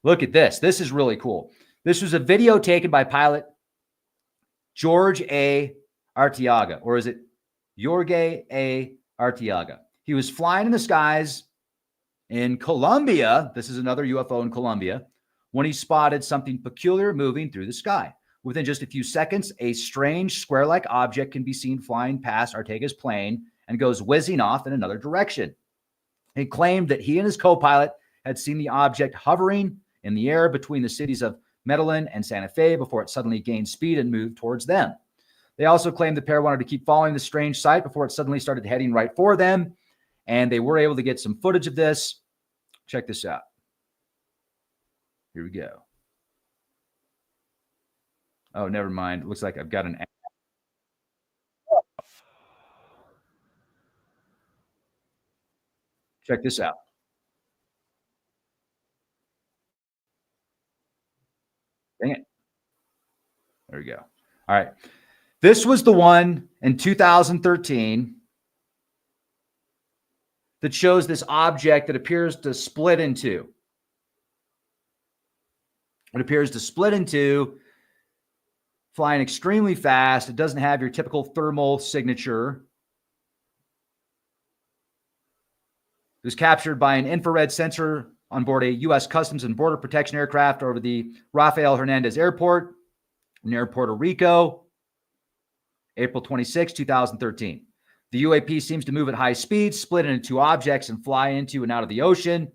Look at this. This is really cool. This was a video taken by pilot George A. Arteaga, or is it Jorge A. Arteaga? He was flying in the skies in Colombia. This is another UFO in Colombia, when he spotted something peculiar moving through the sky. Within just a few seconds, a strange square-like object can be seen flying past Arteaga's plane and goes whizzing off in another direction. He claimed that he and his co-pilot had seen the object hovering in the air between the cities of Medellin and Santa Fe before it suddenly gained speed and moved towards them. They also claimed the pair wanted to keep following the strange sight before it suddenly started heading right for them, and they were able to get some footage of this. Check this out. Here we go. Oh, never mind. It looks like I've got an ad. Check this out. Dang it. There we go. All right. This was the one in 2013 that shows this object that appears to split in two. It appears to split in two, flying extremely fast. It doesn't have your typical thermal signature. It was captured by an infrared sensor on board a U.S. Customs and Border Protection aircraft over the Rafael Hernandez Airport near Puerto Rico, April 26, 2013. The UAP seems to move at high speeds, split into two objects, and fly into and out of the ocean.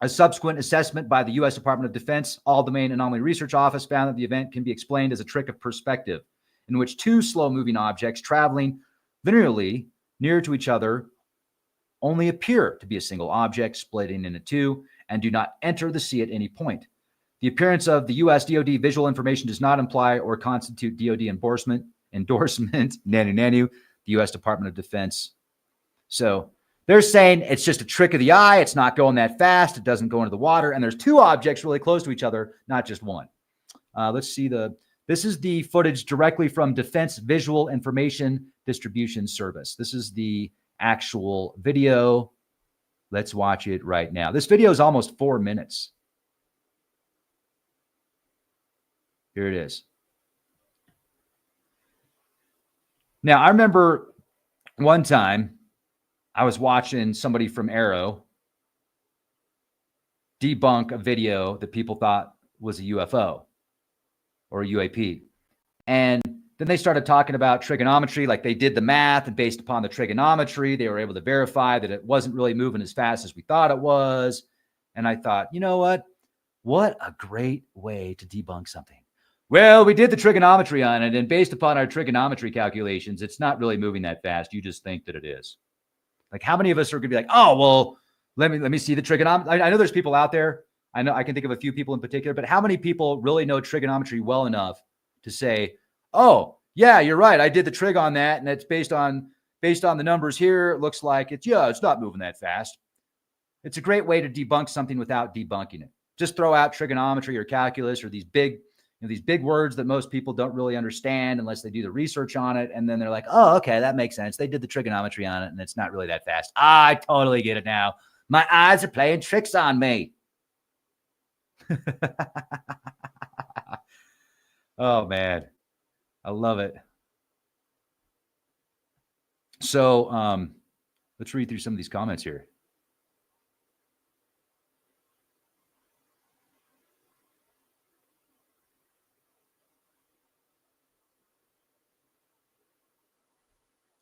A subsequent assessment by the U.S. Department of Defense All-Domain Anomaly Research Office found that the event can be explained as a trick of perspective, in which two slow-moving objects traveling linearly near to each other only appear to be a single object splitting into two and do not enter the sea at any point. The appearance of the U.S. DoD visual information does not imply or constitute DoD endorsement, the U.S. Department of Defense. So they're saying it's just a trick of the eye. It's not going that fast. It doesn't go into the water. And there's two objects really close to each other, not just one. Let's see this is the footage directly from Defense Visual Information Distribution Service. This is the actual video. Let's watch it right now. This video is almost 4 minutes. Here it is. Now, I remember one time I was watching somebody from Arrow debunk a video that people thought was a UFO or a UAP. And then they started talking about trigonometry, like they did the math, and based upon the trigonometry, they were able to verify that it wasn't really moving as fast as we thought it was. And I thought, you know what? What a great way to debunk something. Well, we did the trigonometry on it, and based upon our trigonometry calculations, it's not really moving that fast. You just think that it is. Like, how many of us are going to be like, oh, well, let me see the trigonometry. I know there's people out there. I know I can think of a few people in particular, but how many people really know trigonometry well enough to say, oh, yeah, you're right. I did the trig on that, and it's based on the numbers here. It looks like it's not moving that fast. It's a great way to debunk something without debunking it. Just throw out trigonometry or calculus or these big words that most people don't really understand unless they do the research on it. And then they're like, oh, okay, that makes sense. They did the trigonometry on it, and it's not really that fast. I totally get it now. My eyes are playing tricks on me. Oh, man. I love it. So let's read through some of these comments here.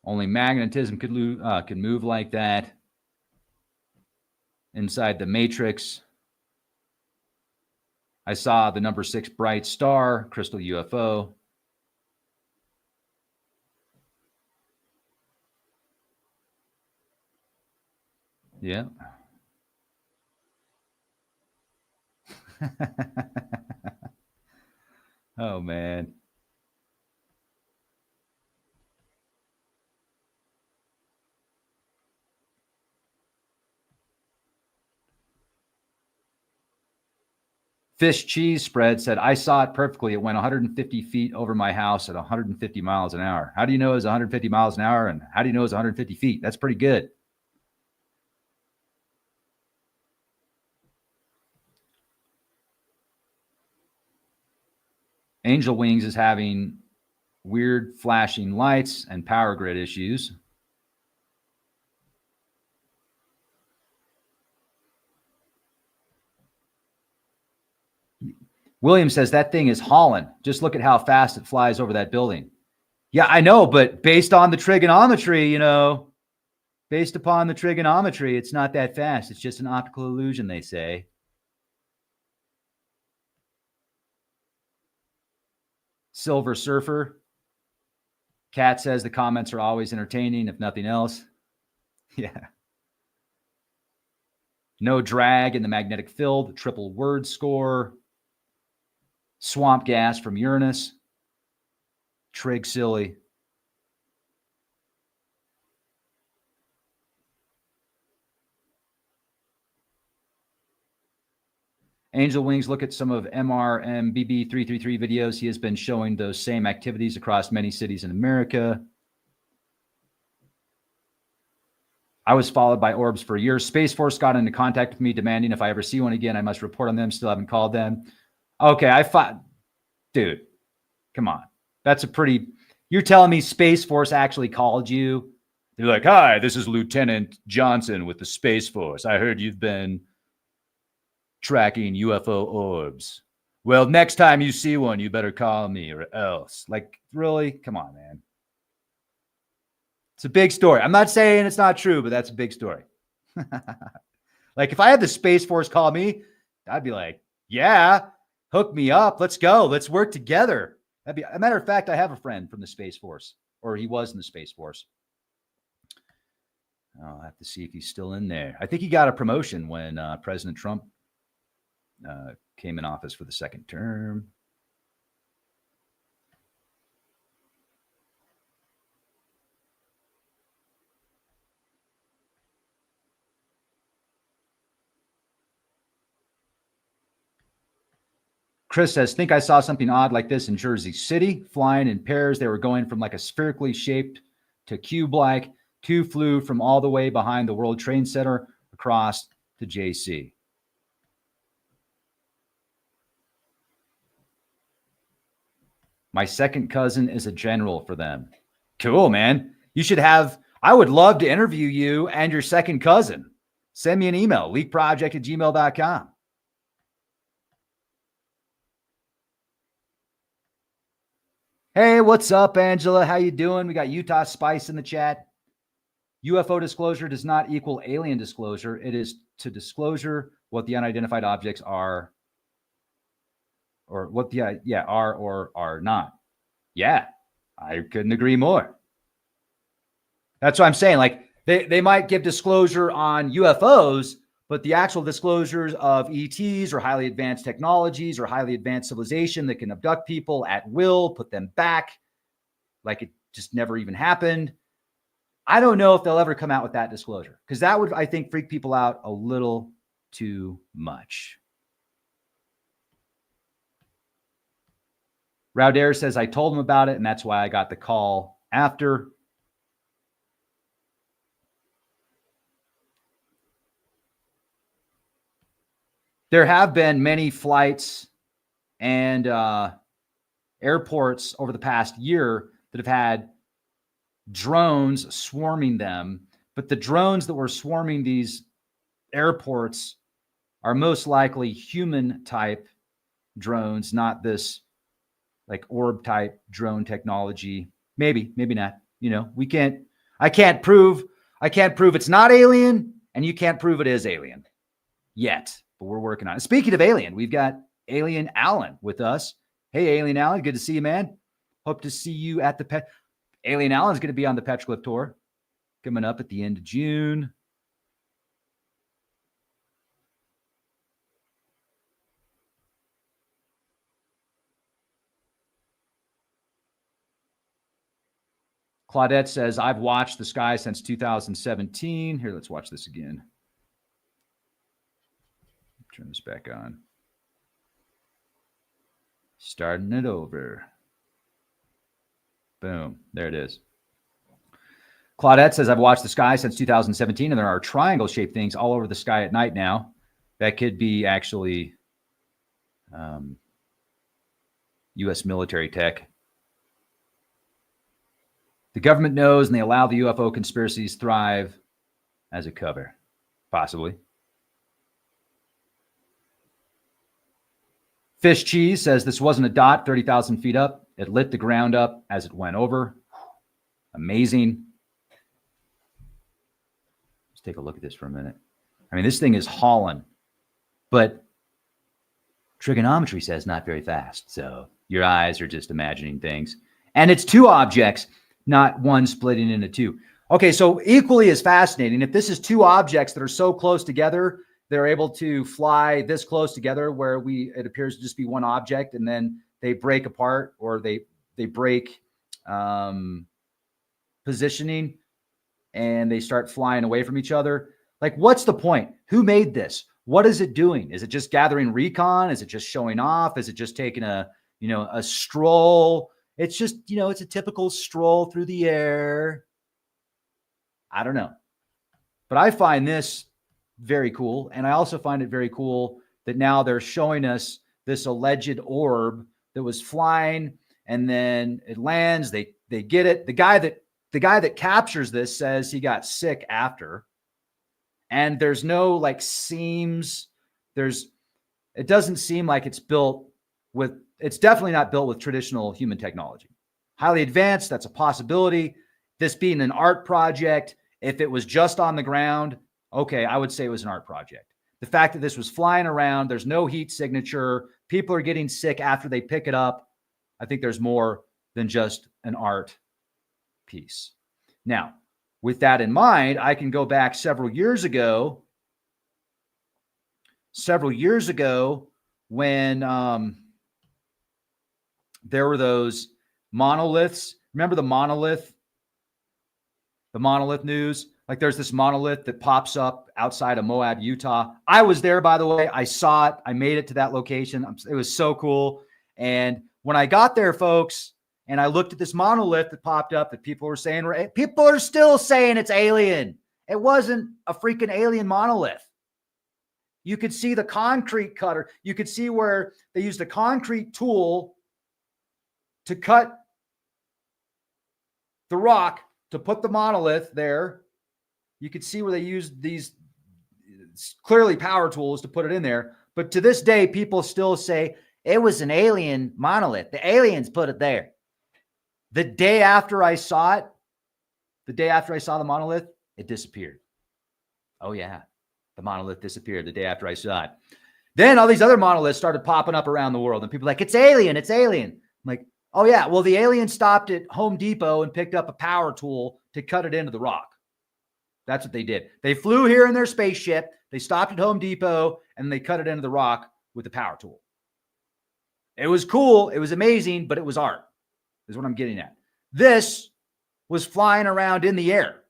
Only magnetism could move like that. Inside the matrix, I saw the number 6 bright star, crystal UFO. Yeah. Oh, man. Fish cheese spread said, I saw it perfectly. It went 150 feet over my house at 150 miles an hour. How do you know it was 150 miles an hour? And how do you know it was 150 feet? That's pretty good. Angel Wings is having weird flashing lights and power grid issues. William says that thing is hauling. Just look at how fast it flies over that building. Yeah, I know, but based on the trigonometry, based upon the trigonometry, it's not that fast. It's just an optical illusion, they say. Silver Surfer. Kat says the comments are always entertaining, if nothing else. Yeah. No drag in the magnetic field. Triple word score. Swamp gas from Uranus. Trig silly. Angel Wings, look at some of MRMBB333 videos. He has been showing those same activities across many cities in America. I was followed by orbs for years. Space Force got into contact with me demanding if I ever see one again, I must report on them. Still haven't called them. Okay, dude, come on. That's a pretty, you're telling me Space Force actually called you? They're like, hi, this is Lieutenant Johnson with the Space Force. I heard you've been tracking UFO orbs. Well, next time you see one, you better call me or else. Like, really? Come on, man. It's a big story. I'm not saying it's not true, but that's a big story. Like, if I had the Space Force call me, I'd be like, yeah, hook me up. Let's go. Let's work together. That'd be, a matter of fact, I have a friend from the Space Force, or he was in the Space Force. I'll have to see if he's still in there. I think he got a promotion when President Trump came in office for the second term. Chris says, think I saw something odd like this in Jersey City, flying in pairs. They were going from like a spherically shaped to cube-like. 2 flew from all the way behind the World Trade Center across to JC. My second cousin is a general for them. Cool, man. You should have, I would love to interview you and your second cousin. Send me an email, leakproject@gmail.com. Hey, what's up, Angela? How you doing? We got Utah Spice in the chat. UFO disclosure does not equal alien disclosure. It is to disclosure what the unidentified objects are, or what the are or are not. Yeah, I couldn't agree more. That's what I'm saying. Like, they might give disclosure on UFOs, but the actual disclosures of ETs or highly advanced technologies or highly advanced civilization that can abduct people at will, put them back like it just never even happened. I don't know if they'll ever come out with that disclosure, because that would, I think, freak people out a little too much. Rauder says, I told him about it, and that's why I got the call after. There have been many flights and airports over the past year that have had drones swarming them, but the drones that were swarming these airports are most likely human type drones, not this like orb type drone technology. Maybe not. We can't I can't prove it's not alien, and you can't prove it is alien yet, but we're working on it. Speaking of alien, we've got Alien Alan with us. Hey, Alien Alan, good to see you, man. Hope to see you at the Alien Alan's going to be on the Petroglyph Tour coming up at the end of June. Claudette says, I've watched the sky since 2017. Here, let's watch this again. Turn this back on. Starting it over. Boom. There it is. Claudette says, I've watched the sky since 2017, and there are triangle-shaped things all over the sky at night now. That could be actually U.S. military tech. The government knows, and they allow the UFO conspiracies thrive as a cover. Possibly. Fish Cheese says, this wasn't a dot 30,000 feet up. It lit the ground up as it went over. Amazing. Let's take a look at this for a minute. I mean, this thing is hauling, but trigonometry says not very fast. So your eyes are just imagining things. And it's two objects, not one splitting into two. Okay, so equally as fascinating, if this is two objects that are so close together, they're able to fly this close together where it appears to just be one object, and then they break apart, or they break positioning, and they start flying away from each other. Like, what's the point? Who made this? What is it doing? Is it just gathering recon? Is it just showing off? Is it just taking a stroll? It's just, it's a typical stroll through the air. I don't know. But I find this very cool. And I also find it very cool that now they're showing us this alleged orb that was flying, and then it lands. They get it. The guy that captures this says he got sick after. And there's no seams. It doesn't seem like it's definitely not built with traditional human technology. Highly advanced, that's a possibility. This being an art project, if it was just on the ground, okay, I would say it was an art project. The fact that this was flying around, there's no heat signature, people are getting sick after they pick it up, I think there's more than just an art piece. Now, with that in mind, I can go back several years ago when there were those monoliths. Remember the monolith news? Like, there's this monolith that pops up outside of Moab, Utah. I was there, by the way. I saw it. I made it to that location. It was so cool. And when I got there, folks, and I looked at this monolith that popped up that people are still saying it's alien. It wasn't a freaking alien monolith. You could see the concrete cutter. You could see where they used a concrete tool to cut the rock to put the monolith there. You could see where they used these clearly power tools to put it in there. But to this day, people still say it was an alien monolith. The aliens put it there. The day after I saw the monolith, it disappeared. Oh, yeah. The monolith disappeared the day after I saw it. Then all these other monoliths started popping up around the world, and people are like, it's alien, it's alien. I'm like, oh, yeah. Well, the alien stopped at Home Depot and picked up a power tool to cut it into the rock. That's what they did. They flew here in their spaceship. They stopped at Home Depot, and they cut it into the rock with the power tool. It was cool. It was amazing, but it was art, is what I'm getting at. This was flying around in the air.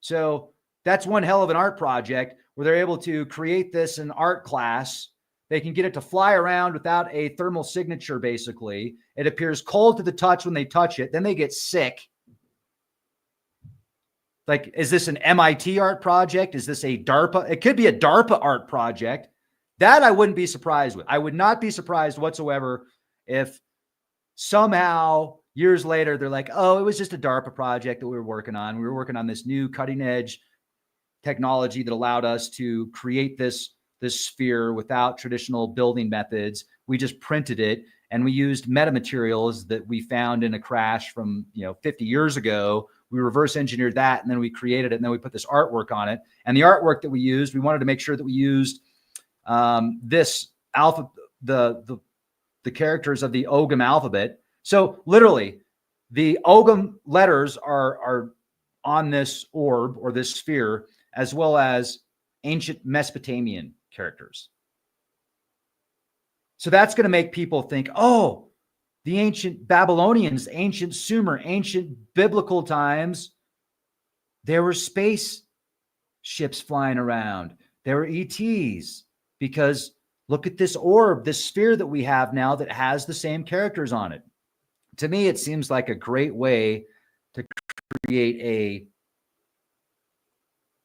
So that's one hell of an art project where they're able to create this in art class. They can get it to fly around without a thermal signature, basically. It appears cold to the touch when they touch it. Then they get sick. Like, is this an MIT art project? Is this a DARPA? It could be a DARPA art project. That I wouldn't be surprised with. I would not be surprised whatsoever if somehow years later they're like, oh, it was just a DARPA project that we were working on. We were working on this new cutting edge technology that allowed us to create this sphere without traditional building methods. We just printed it, and we used metamaterials that we found in a crash from 50 years ago we reverse engineered that, and then we created it, and then we put this artwork on it. And the artwork that we used, we wanted to make sure that we used this alpha, the characters of the Ogham alphabet. So literally, the Ogham letters are on this orb or this sphere, as well as ancient Mesopotamian characters. So that's going to make people think, oh, the ancient Babylonians, ancient Sumer, ancient biblical times, there were space ships flying around. There were ETs, because look at this orb, this sphere that we have now that has the same characters on it. To me, it seems like a great way to create a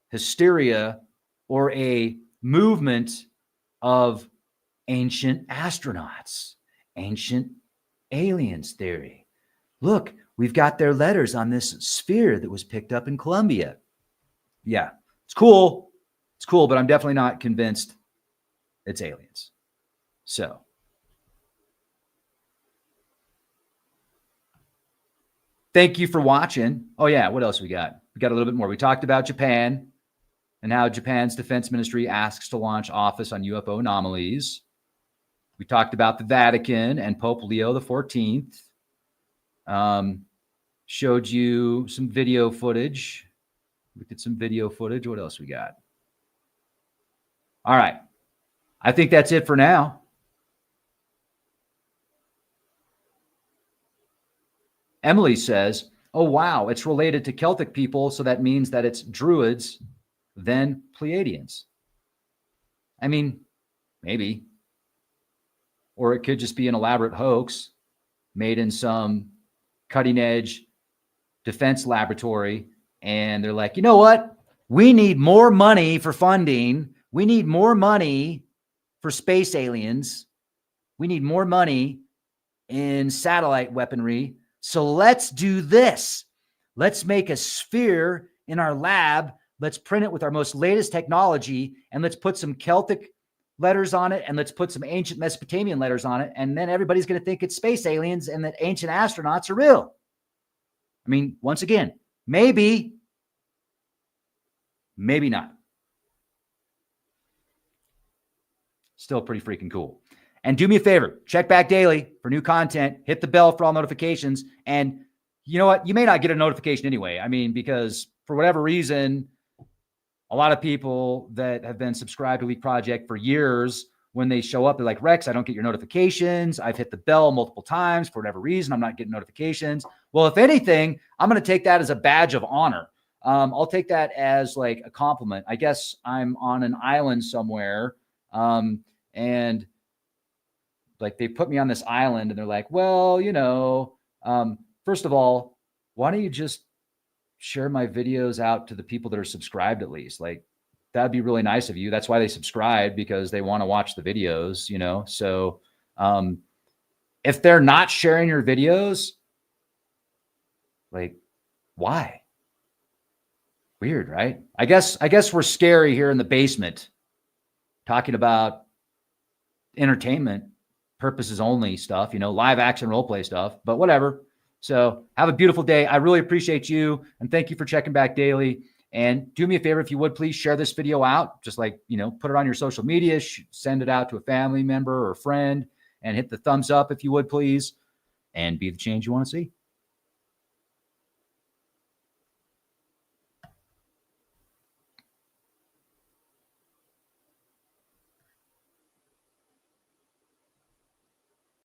hysteria or a movement of ancient astronauts, ancient aliens theory. Look, we've got their letters on this sphere that was picked up in Colombia. Yeah, it's cool. It's cool, but I'm definitely not convinced it's aliens. So thank you for watching. Oh yeah, what else we got? We got a little bit more. We talked about Japan and how Japan's defense ministry asks to launch office on UFO anomalies. We talked about the Vatican and Pope Leo XIV. Showed you some video footage. Looked at some video footage. What else we got? All right. I think that's it for now. Emily says, oh, wow, it's related to Celtic people, so that means that it's Druids, then Pleiadians. I mean, maybe. Or it could just be an elaborate hoax made in some cutting-edge defense laboratory, and they're like, you know what? We need more money for funding. We need more money for space aliens. We need more money in satellite weaponry. So let's do this. Let's make a sphere in our lab. Let's print it with our most latest technology, and let's put some Celtic letters on it, and let's put some ancient Mesopotamian letters on it, and then everybody's going to think it's space aliens and that ancient astronauts are real. I mean, once again, maybe, maybe not. Still pretty freaking cool. And do me a favor, check back daily for new content, hit the bell for all notifications. And you know what? You may not get a notification anyway. I mean, because for whatever reason, a lot of people that have been subscribed to Week Project for years, when they show up, they're like, Rex, I don't get your notifications. I've hit the bell multiple times. For whatever reason, I'm not getting notifications. Well, if anything, I'm going to take that as a badge of honor. I'll take that as like a compliment. I guess I'm on an island somewhere. And like they put me on this island and they're like, well, you know, first of all, why don't you just share my videos out to the people that are subscribed at least? Like, that'd be really nice of you. That's why they subscribe, because they want to watch the videos, you know? So if they're not sharing your videos, like, why? Weird, right? I guess we're scary here in the basement talking about entertainment purposes only stuff, you know, live action role play stuff, but whatever. So have a beautiful day. I really appreciate you. And thank you for checking back daily. And do me a favor, if you would, please share this video out. Just like, you know, put it on your social media, send it out to a family member or a friend, and hit the thumbs up if you would, please, and be the change you want to see.